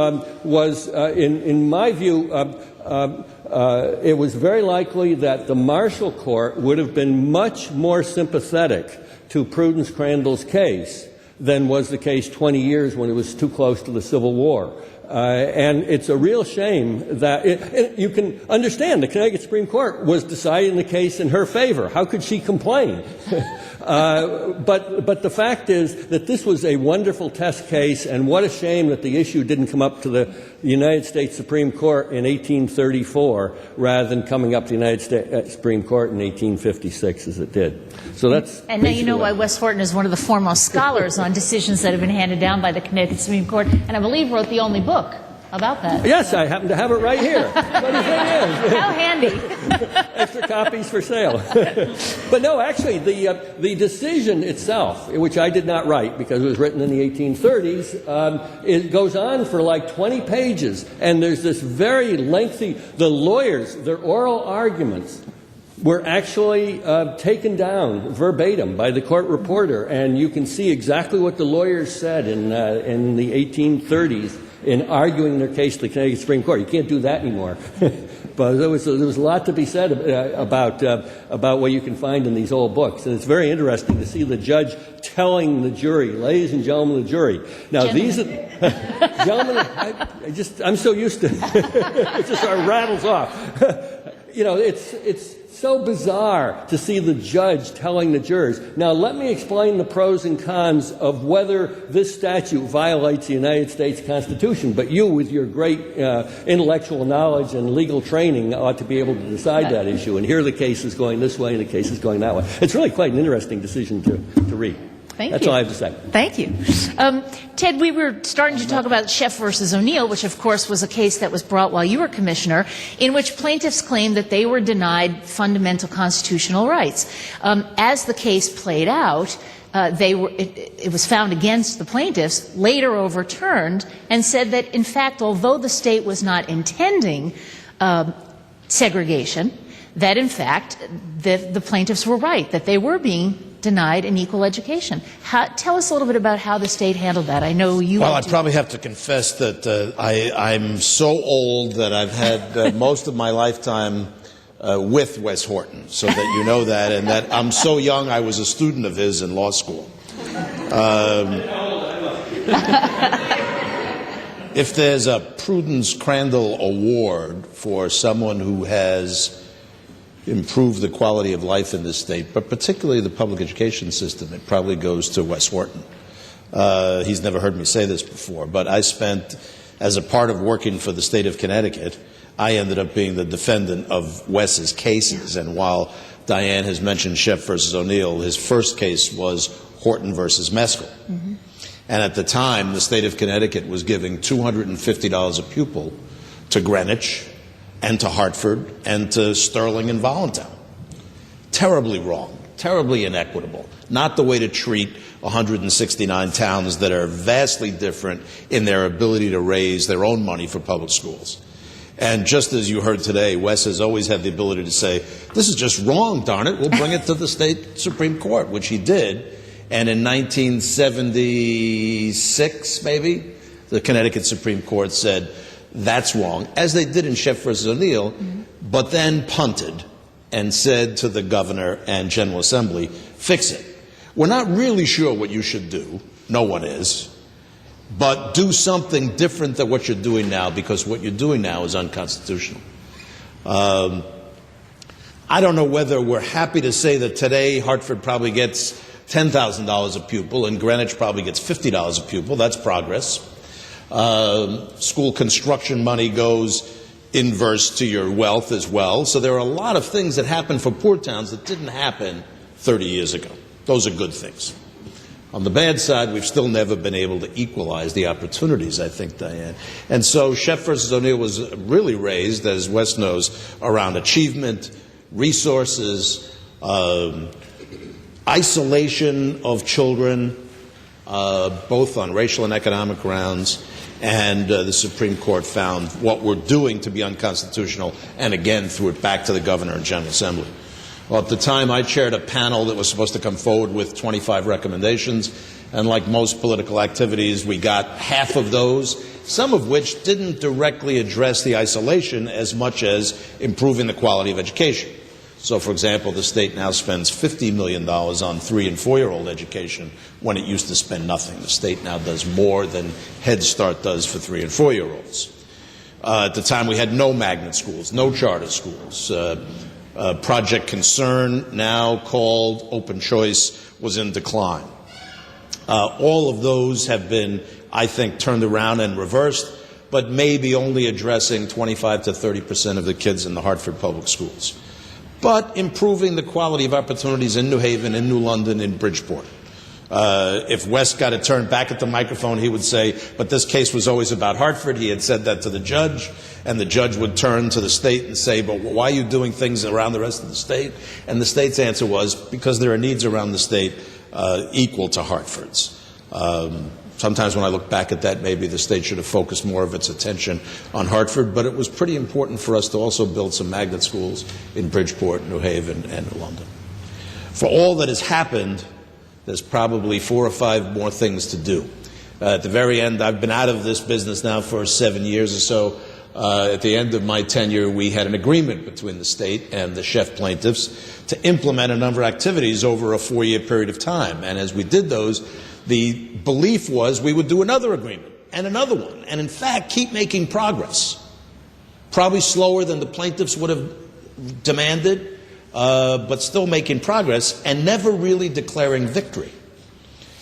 was, in my view, it was very likely that the Marshall Court would have been much more sympathetic to Prudence Crandall's case than was the case 20 years when it was too close to the Civil War. And it's a real shame that you can understand the Connecticut Supreme Court was deciding the case in her favor. How could she complain? But the fact is that this was a wonderful test case, and what a shame that the issue didn't come up to the United States Supreme Court in 1834 rather than coming up to the United States Supreme Court in 1856 as it did. So that's. And now you know why Wes Horton is one of the foremost scholars on decisions that have been handed down by the Connecticut Supreme Court, and I believe wrote the only book about that. Yes, I happen to have it right here. Funny thing is. How handy. Extra copies for sale. But no, actually, the decision itself, which I did not write because it was written in the 1830s, it goes on for like 20 pages. And there's this very lengthy, the lawyers, their oral arguments were actually taken down verbatim by the court reporter. And you can see exactly what the lawyers said in the 1830s. In arguing their case to the Connecticut Supreme Court. You can't do that anymore. But there was a lot to be said about what you can find in these old books. And it's very interesting to see the judge telling the jury, ladies and gentlemen of the jury. Now, these are... gentlemen, I'm so used to it just sort of rattles off. You know, it's so bizarre to see the judge telling the jurors. Now, let me explain the pros and cons of whether this statute violates the United States Constitution. But you, with your great intellectual knowledge and legal training, ought to be able to decide that issue. And here the case is going this way and the case is going that way. It's really quite an interesting decision to read. That's all I have to say. Thank you. Ted, we were starting to talk about Sheff versus O'Neill, which of course was a case that was brought while you were commissioner, in which plaintiffs claimed that they were denied fundamental constitutional rights. As the case played out, it was found against the plaintiffs, later overturned, and said that, in fact, although the state was not intending segregation, that, in fact, the plaintiffs were right, that they were being denied an equal education. Tell us a little bit about how the state handled that. I know you... Well, I'd probably have to confess that I'm so old that I've had most of my lifetime with Wes Horton, so that you know that, and that I'm so young I was a student of his in law school. If there's a Prudence Crandall Award for someone who has improved the quality of life in this state, but particularly the public education system, it probably goes to Wes Horton. He's never heard me say this before, but I spent, as a part of working for the state of Connecticut, I ended up being the defendant of Wes's cases. And while Diane has mentioned Sheff versus O'Neill, his first case was Horton versus Meskel. Mm-hmm. And at the time, the state of Connecticut was giving $250 a pupil to Greenwich and to Hartford and to Sterling and Voluntown. Terribly wrong, terribly inequitable. Not the way to treat 169 towns that are vastly different in their ability to raise their own money for public schools. And just as you heard today, Wes has always had the ability to say, this is just wrong, darn it, we'll bring it to the state Supreme Court, which he did. And in 1976, maybe, the Connecticut Supreme Court said, that's wrong, as they did in Sheff versus O'Neill, but then punted and said to the governor and General Assembly, fix it. We're not really sure what you should do. No one is. But do something different than what you're doing now, because what you're doing now is unconstitutional. I don't know whether we're happy to say that today Hartford probably gets $10,000 a pupil and Greenwich probably gets $50 a pupil. That's progress. School construction money goes inverse to your wealth as well. So there are a lot of things that happen for poor towns that didn't happen 30 years ago. Those are good things. On the bad side, we've still never been able to equalize the opportunities, I think, Diane. And so Sheff versus O'Neill was really raised, as Wes knows, around achievement, resources, isolation of children, both on racial and economic grounds, and the Supreme Court found what we're doing to be unconstitutional, and again threw it back to the governor and General Assembly. Well, at the time, I chaired a panel that was supposed to come forward with 25 recommendations, and like most political activities, we got half of those, some of which didn't directly address the isolation as much as improving the quality of education. So, for example, the state now spends $50 million on 3- and 4-year-old education when it used to spend nothing. The state now does more than Head Start does for 3- and 4-year-olds. At the time, we had no magnet schools, no charter schools. Project Concern, now called Open Choice, was in decline. All of those have been, I think, turned around and reversed, but maybe only addressing 25 to 30% of the kids in the Hartford public schools. But improving the quality of opportunities in New Haven, in New London, in Bridgeport. If Wes got to turn back at the microphone, he would say, but this case was always about Hartford. He had said that to the judge, and the judge would turn to the state and say, but why are you doing things around the rest of the state? And the state's answer was, because there are needs around the state equal to Hartford's. Sometimes when I look back at that, maybe the state should have focused more of its attention on Hartford, but it was pretty important for us to also build some magnet schools in Bridgeport, New Haven, and New London. For all that has happened, there's probably 4 or 5 more things to do. At the very end, I've been out of this business now for 7 years or so. At the end of my tenure, we had an agreement between the state and the Sheff plaintiffs to implement a number of activities over a 4-year period of time. And as we did those, the belief was we would do another agreement and another one, and in fact keep making progress. Probably slower than the plaintiffs would have demanded, but still making progress and never really declaring victory.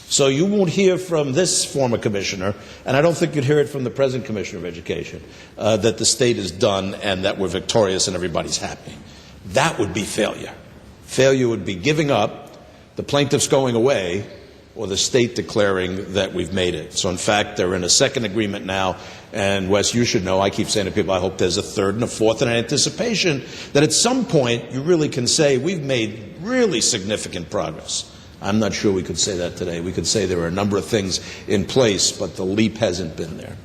So you won't hear from this former commissioner, and I don't think you'd hear it from the present commissioner of education, that the state is done and that we're victorious and everybody's happy. That would be failure. Failure would be giving up, the plaintiffs going away, or the state declaring that we've made it. So in fact, they're in a second agreement now, and Wes, you should know, I keep saying to people, I hope there's a third and a fourth, and an anticipation that at some point you really can say we've made really significant progress. I'm not sure we could say that today. We could say there are a number of things in place, but the leap hasn't been there.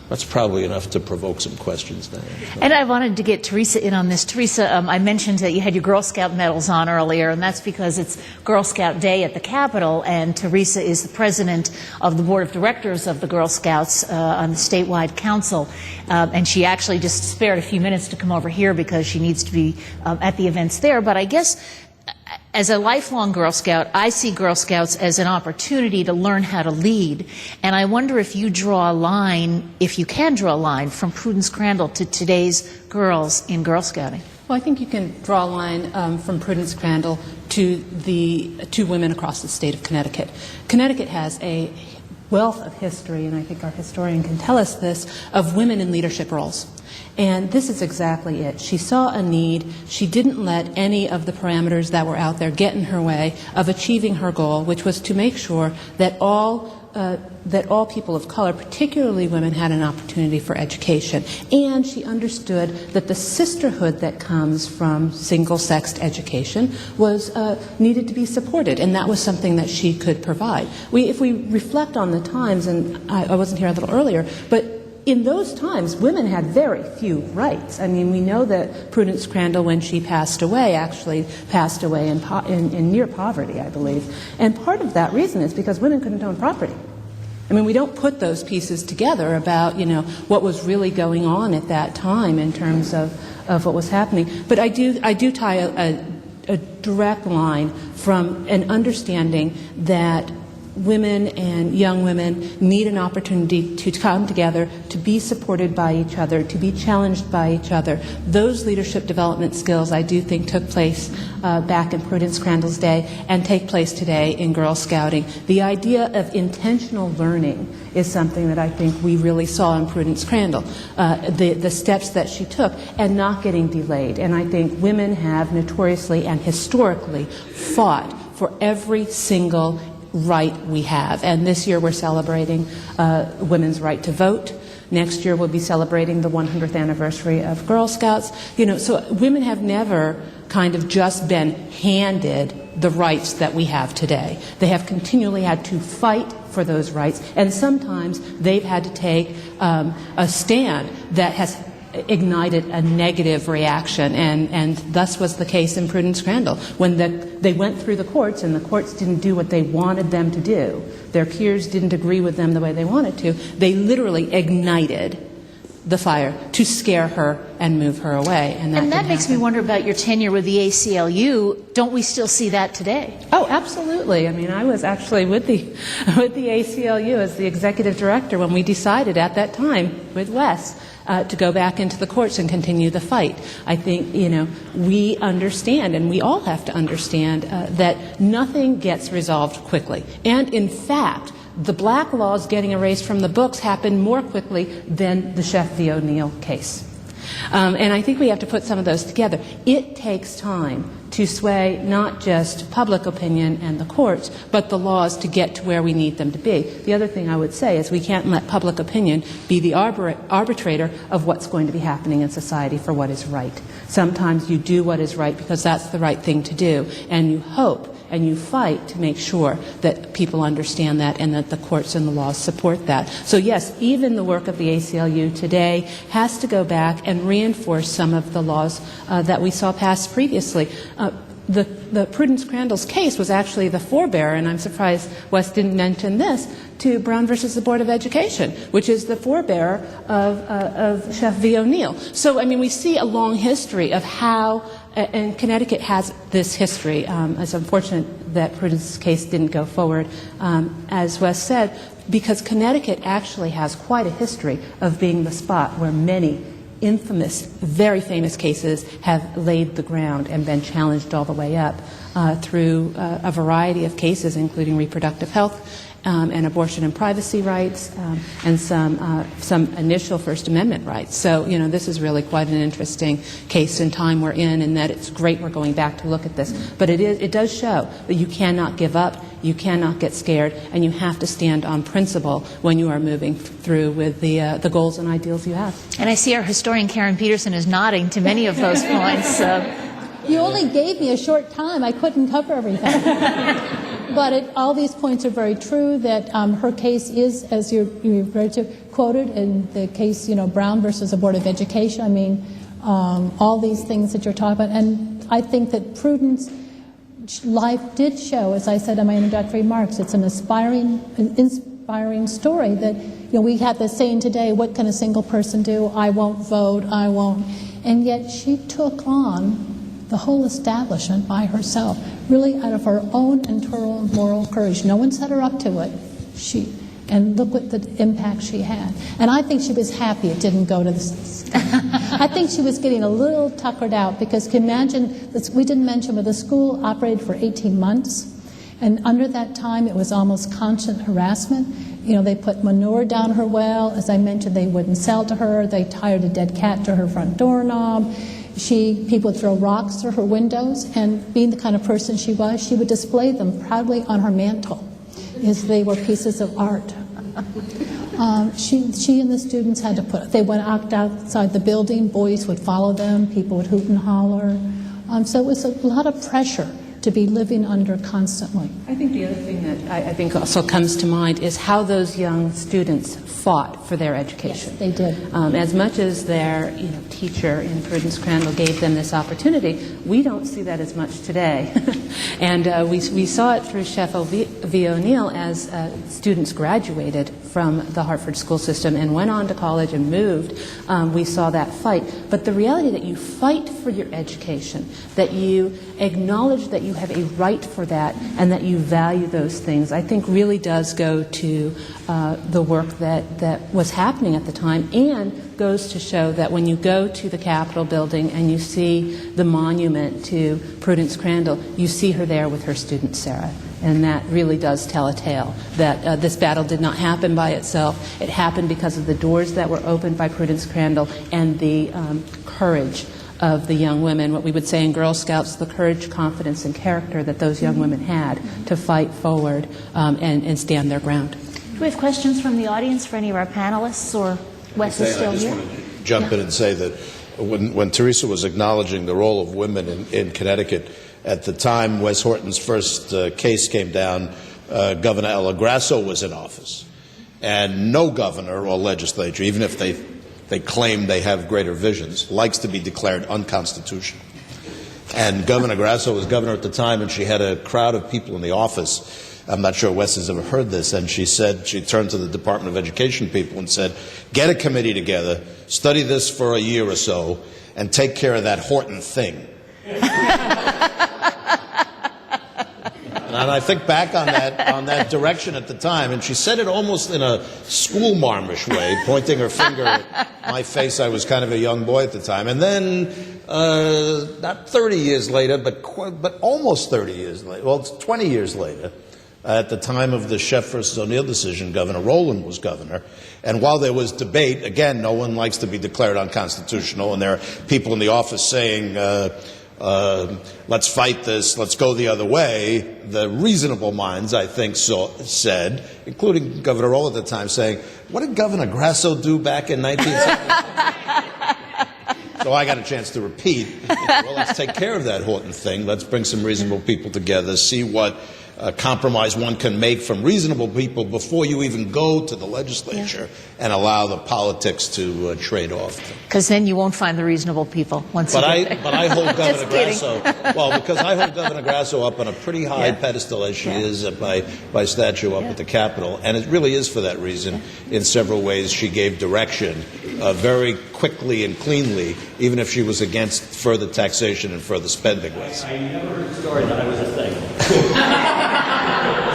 That's probably enough to provoke some questions now. And I wanted to get Teresa in on this. Teresa, I mentioned that you had your Girl Scout medals on earlier, and that's because it's Girl Scout Day at the Capitol, and Teresa is the president of the board of directors of the Girl Scouts on the statewide council. And she actually just spared a few minutes to come over here because she needs to be at the events there. But I guess as a lifelong Girl Scout, I see Girl Scouts as an opportunity to learn how to lead. And I wonder if you draw a line, if you can draw a line, from Prudence Crandall to today's girls in Girl Scouting. Well, I think you can draw a line from Prudence Crandall to the two women across the state of Connecticut. Connecticut has a wealth of history, and I think our historian can tell us this, of women in leadership roles. And this is exactly it. She saw a need. She didn't let any of the parameters that were out there get in her way of achieving her goal, which was to make sure that all people of color, particularly women, had an opportunity for education. And she understood that the sisterhood that comes from single-sexed education was needed to be supported, and that was something that she could provide. If we reflect on the times, and I wasn't here a little earlier, but in those times, women had very few rights. I mean, we know that Prudence Crandall, when she passed away, actually passed away in near poverty, I believe. And part of that reason is because women couldn't own property. I mean, we don't put those pieces together about, what was really going on at that time in terms of what was happening. But I do tie a direct line from an understanding that women and young women need an opportunity to come together, to be supported by each other, to be challenged by each other. Those leadership development skills, I do think, took place back in Prudence Crandall's day and take place today in Girl Scouting. The idea of intentional learning is something that I think we really saw in Prudence Crandall, the steps that she took and not getting delayed. And I think women have notoriously and historically fought for every single right we have. And this year we're celebrating women's right to vote. Next year we'll be celebrating the 100th anniversary of Girl Scouts. So women have never kind of just been handed the rights that we have today. They have continually had to fight for those rights, and sometimes they've had to take a stand that has ignited a negative reaction, and thus was the case in Prudence Crandall. When they went through the courts and the courts didn't do what they wanted them to do, their peers didn't agree with them the way they wanted to, they literally ignited the fire to scare her and move her away. And that makes me wonder about your tenure with the ACLU. Don't we still see that today? Oh, absolutely. I mean, I was actually with the ACLU as the executive director when we decided at that time with Wes to go back into the courts and continue the fight. I think, we understand, and we all have to understand, that nothing gets resolved quickly. And in fact, the black laws getting erased from the books happened more quickly than the Chef v. O'Neill case. And I think we have to put some of those together. It takes time to sway not just public opinion and the courts, but the laws to get to where we need them to be. The other thing I would say is we can't let public opinion be the arbitrator of what's going to be happening in society for what is right. Sometimes you do what is right because that's the right thing to do, and you hope and you fight to make sure that people understand that and that the courts and the laws support that. So yes, even the work of the ACLU today has to go back and reinforce some of the laws that we saw passed previously. The Prudence Crandall's case was actually the forebearer, and I'm surprised Wes didn't mention this, to Brown versus the Board of Education, which is the forebearer of Chef v. O'Neill. So, I mean, we see a long history of how, and Connecticut has this history. It's unfortunate that Prudence's case didn't go forward, as Wes said, because Connecticut actually has quite a history of being the spot where many infamous, very famous cases have laid the ground and been challenged all the way up through a variety of cases, including reproductive health and abortion and privacy rights, and some initial First Amendment rights. So, this is really quite an interesting case and time we're in, and that it's great we're going back to look at this. But it does show that you cannot give up, you cannot get scared, and you have to stand on principle when you are moving through with the goals and ideals you have. And I see our historian Karen Peterson is nodding to many of those points. You only gave me a short time. I couldn't cover everything. all these points are very true, that her case is, as you referred to, quoted in the case, Brown versus the Board of Education. I mean, all these things that you're talking about. And I think that Prudence life did show, as I said in my introductory remarks, it's an inspiring story that, we have the saying today, what can a single person do? I won't vote, I won't. And yet she took on the whole establishment by herself, really out of her own internal moral courage. No one set her up to it. And look what the impact she had. And I think she was happy it didn't go to the... I think she was getting a little tuckered out, because can you imagine, we didn't mention, but the school operated for 18 months. And under that time, it was almost constant harassment. They put manure down her well. As I mentioned, they wouldn't sell to her. They tied a dead cat to her front doorknob. People would throw rocks through her windows. And being the kind of person she was, she would display them proudly on her mantle, as they were pieces of art. She and the students had to they went outside the building, boys would follow them, people would hoot and holler. So it was a lot of pressure to be living under constantly. I think the other thing that I think also comes to mind is how those young students fought for their education. Yes, they did. As much as their teacher in Prudence Crandall gave them this opportunity, we don't see that as much today. And we saw it through Chef V. O'Neill as students graduated from the Hartford school system and went on to college and moved. We saw that fight. But the reality that you fight for your education, that you acknowledge that you have a right for that and that you value those things, I think really does go to the work that was happening at the time, and goes to show that when you go to the Capitol building and you see the monument to Prudence Crandall, you see her there with her student Sarah. And that really does tell a tale, that this battle did not happen by itself. It happened because of the doors that were opened by Prudence Crandall and the courage of the young women, what we would say in Girl Scouts, the courage, confidence, and character that those young women had to fight forward and stand their ground. Do we have questions from the audience for any of our panelists, or Wes is still here? I just want to jump in and say that when Teresa was acknowledging the role of women in Connecticut, at the time Wes Horton's first case came down, Governor Ella Grasso was in office. And no governor or legislature, even if they claim they have greater visions, likes to be declared unconstitutional. And Governor Grasso was governor at the time, and she had a crowd of people in the office. I'm not sure Wes has ever heard this, and she turned to the Department of Education people and said, get a committee together, study this for a year or so, and take care of that Horton thing. And I think back on that direction at the time, and she said it almost in a schoolmarmish way, pointing her finger at my face. I was kind of a young boy at the time. And then, not 30 years later, but almost 30 years later, well, it's 20 years later, at the time of the Chef versus O'Neill decision, Governor Rowland was governor. And while there was debate, again, no one likes to be declared unconstitutional, and there are people in the office saying, let's fight this, let's go the other way. The reasonable minds, I think, said, including Governor Rowland at the time, saying, what did Governor Grasso do back in 1970? So I got a chance to repeat, well, let's take care of that Horton thing. Let's bring some reasonable people together, see what compromise one can make from reasonable people before you even go to the legislature, and allow the politics to trade off. Because then you won't find the reasonable people once you get there. But I hold Governor Grasso, because I hold Governor Grasso up on a pretty high pedestal, as she is by statue up at the Capitol, and it really is for that reason. In several ways, she gave direction very quickly and cleanly, even if she was against further taxation and further spending. I never heard the story that I was a thing.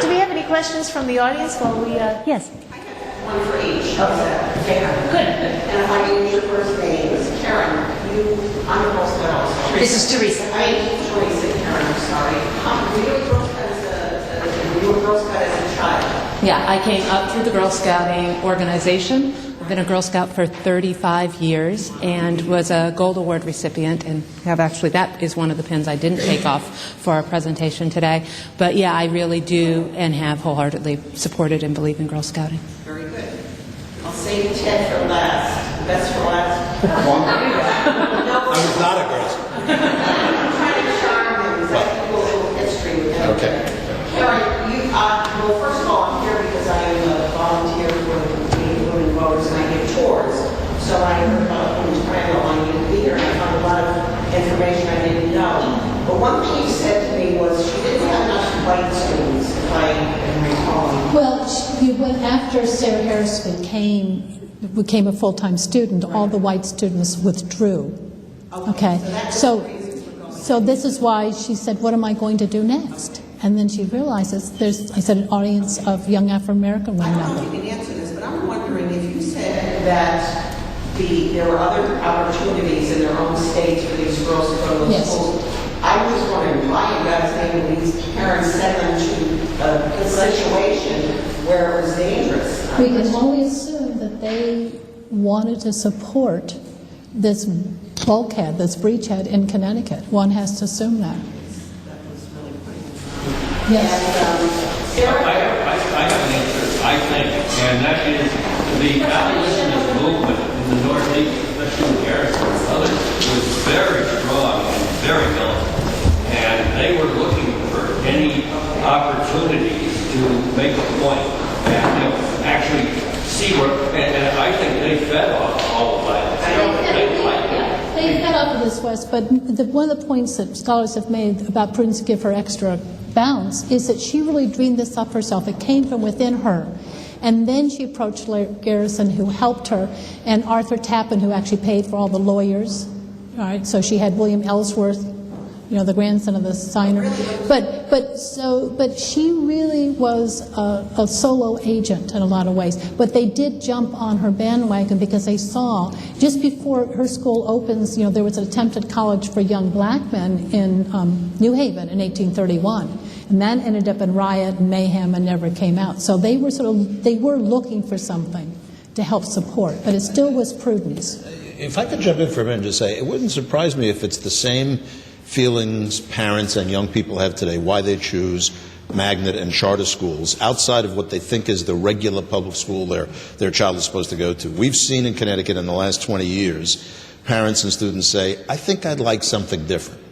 Do we have any questions from the audience while we, yes? I have one for each. Good. And if I can use your first name, it's Karen. I'm a Girl Scout also. This is Teresa. Teresa, Karen, I'm sorry. Were you a Girl Scout as a child? Yeah, I came up through the Girl Scouting organization. I've been a Girl Scout for 35 years and was a Gold Award recipient, and that is one of the pins I didn't take off for our presentation today. But yeah, I really do and have wholeheartedly supported and believe in Girl Scouting. Very good. I'll save Ted for last. Best for last. I was not a Girl Scout. I'm trying to charm him because I have a little history with him. Okay. Karen, But one thing you said to me was she didn't have enough white students, if I am recalling. Well, after Sarah Harris became a full-time student, all the white students withdrew. Okay, so this is why she said, what am I going to do next? And then she realizes there's, I said, an audience of young Afro-American women. I don't know if you can answer this, but I'm wondering if you said that there were other opportunities in their own states for these girls to go to those schools. I was wondering why you guys maybe these parents sent them to a situation where it was dangerous. We can only assume that they wanted to support this bulkhead, this breachhead in Connecticut. One has to assume that. Yes. I have an answer, I think, and that is the abolitionist movement in the Northeast, especially in Harrison and others, was very strong and very militant. And they were looking for any opportunities to make a point and actually see where, and I think they fed off all of that. They fed off of this, West, but one of the points that scholars have made about Prudence give her extra bounce is that she really dreamed this up herself. It came from within her. And then she approached Larry Garrison, who helped her, and Arthur Tappan, who actually paid for all the lawyers. All right, so she had William Ellsworth, the grandson of the signer. But she really was a solo agent in a lot of ways. But they did jump on her bandwagon because they saw, just before her school opens, there was an attempt at college for young black men in New Haven in 1831. And that ended up in riot and mayhem and never came out. So they were looking for something to help support, but it still was Prudence. If I could jump in for a minute and just say, it wouldn't surprise me if it's the same feelings parents and young people have today, why they choose magnet and charter schools outside of what they think is the regular public school their child is supposed to go to. We've seen in Connecticut in the last 20 years, parents and students say, I think I'd like something different.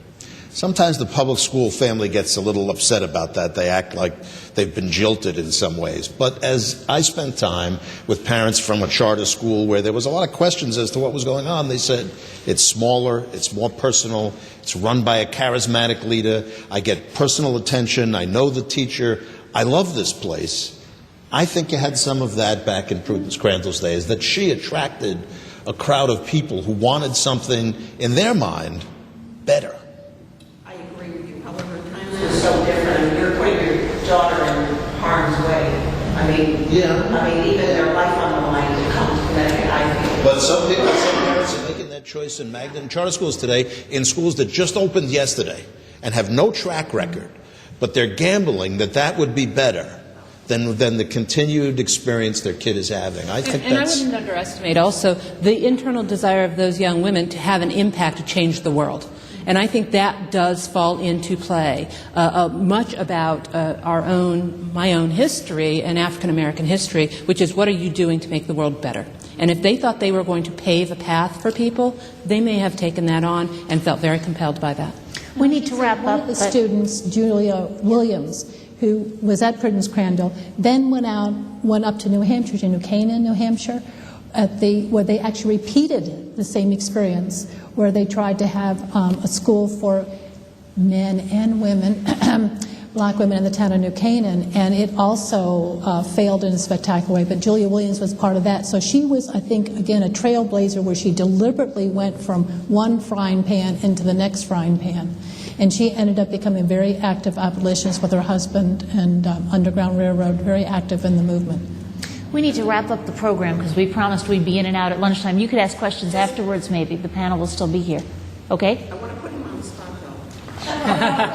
Sometimes the public school family gets a little upset about that. They act like they've been jilted in some ways. But as I spent time with parents from a charter school where there was a lot of questions as to what was going on, they said, it's smaller, it's more personal, it's run by a charismatic leader, I get personal attention, I know the teacher, I love this place. I think you had some of that back in Prudence Crandall's days, that she attracted a crowd of people who wanted something, in their mind, better. So different. You're putting your daughter in harm's way. Even their life on the line to come to Connecticut, I feel. But some parents are making that choice in magnet and charter schools today, in schools that just opened yesterday and have no track record, but they're gambling that would be better than the continued experience their kid is having. I think I wouldn't underestimate also the internal desire of those young women to have an impact to change the world. And I think that does fall into play much about my own history and African American history, which is what are you doing to make the world better? And if they thought they were going to pave a path for people, they may have taken that on and felt very compelled by that. We need to wrap up. One of the students, Julia Williams, who was at Prudence Crandall, then went up to New Hampshire, to New Canaan, New Hampshire, where they actually repeated the same experience, where they tried to have a school for men and women, black women in the town of New Canaan, and it also failed in a spectacular way, but Julia Williams was part of that. So she was, I think, again, a trailblazer where she deliberately went from one frying pan into the next frying pan. And she ended up becoming a very active abolitionist with her husband and Underground Railroad, very active in the movement. We need to wrap up the program because we promised we'd be in and out at lunchtime. You could ask questions afterwards, maybe. The panel will still be here. Okay? I want to put him on the spot, though.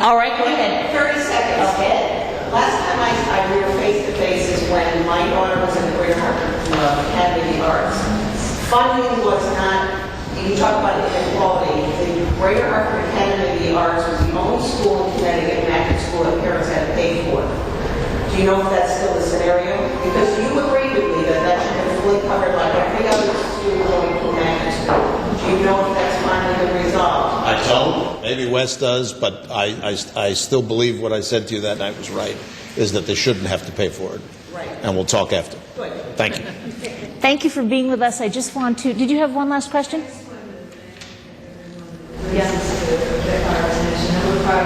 All right, go ahead. 30 seconds. Okay. Last time we were face-to-face is when my daughter was in the Greater Hartford Academy of the Arts. Funding was not, you talk about inequality, the Greater Hartford Academy of the Arts was the only school in Connecticut, magnet school, that parents had to pay for. Do you know if that's still the scenario? Because you agreed with me that should have been fully covered like every other student going to magnet school. Do you know if that's finally been resolved? I don't. Maybe Wes does, but I still believe what I said to you that night was right, is that they shouldn't have to pay for it. Right. And we'll talk after. Good. Thank you. Thank you for being with us. I just want to... Did you have one last question? Yes, our attention.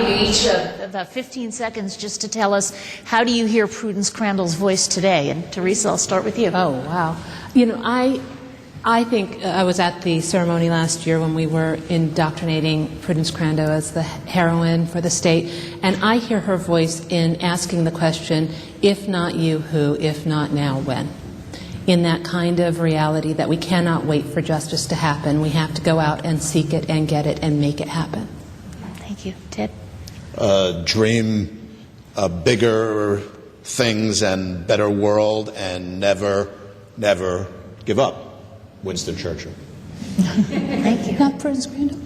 you each about 15 seconds just to tell us, how do you hear Prudence Crandall's voice today? And Teresa, I'll start with you. Oh, wow. You know, I think I was at the ceremony last year when we were indoctrinating Prudence Crandall as the heroine for the state, and I hear her voice in asking the question, if not you, who? If not now, when? In that kind of reality that we cannot wait for justice to happen. We have to go out and seek it and get it and make it happen. Thank you. Ted? Dream bigger things and better world, and never, never give up. Winston Churchill. Thank you. Not Prudence Crandall.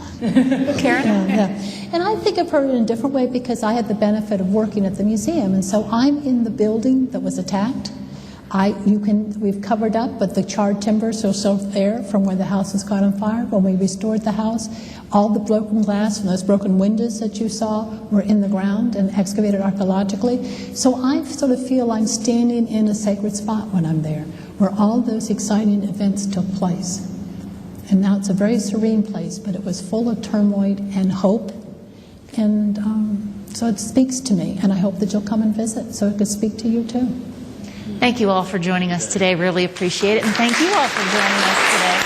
Karen? Yeah. And I think of her in a different way because I had the benefit of working at the museum, and so I'm in the building that was attacked. We've covered up, but the charred timbers are still there from where the house was caught on fire. When we restored the house, all the broken glass from those broken windows that you saw were in the ground and excavated archaeologically. So I sort of feel I'm standing in a sacred spot when I'm there, where all those exciting events took place. And now it's a very serene place, but it was full of turmoil and hope. And so it speaks to me, and I hope that you'll come and visit so it could speak to you too. Thank you all for joining us today. Really appreciate it. And thank you all for joining us today.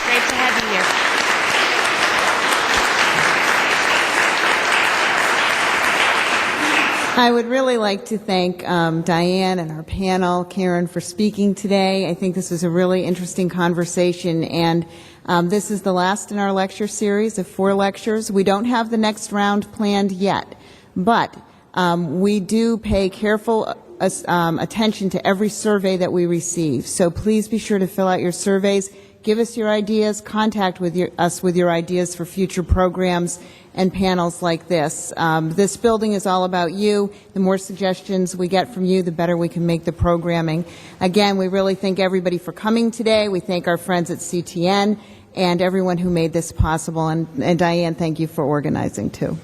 Great to have you here. I would really like to thank Diane and our panel, Karen, for speaking today. I think this was a really interesting conversation, and this is the last in our lecture series of 4 lectures. We don't have the next round planned yet, but we do pay careful attention to every survey that we receive. So please be sure to fill out your surveys. Give us your ideas. Contact us with your ideas for future programs and panels like this. This building is all about you. The more suggestions we get from you, the better we can make the programming. Again, we really thank everybody for coming today. We thank our friends at CTN and everyone who made this possible. And Diane, thank you for organizing too.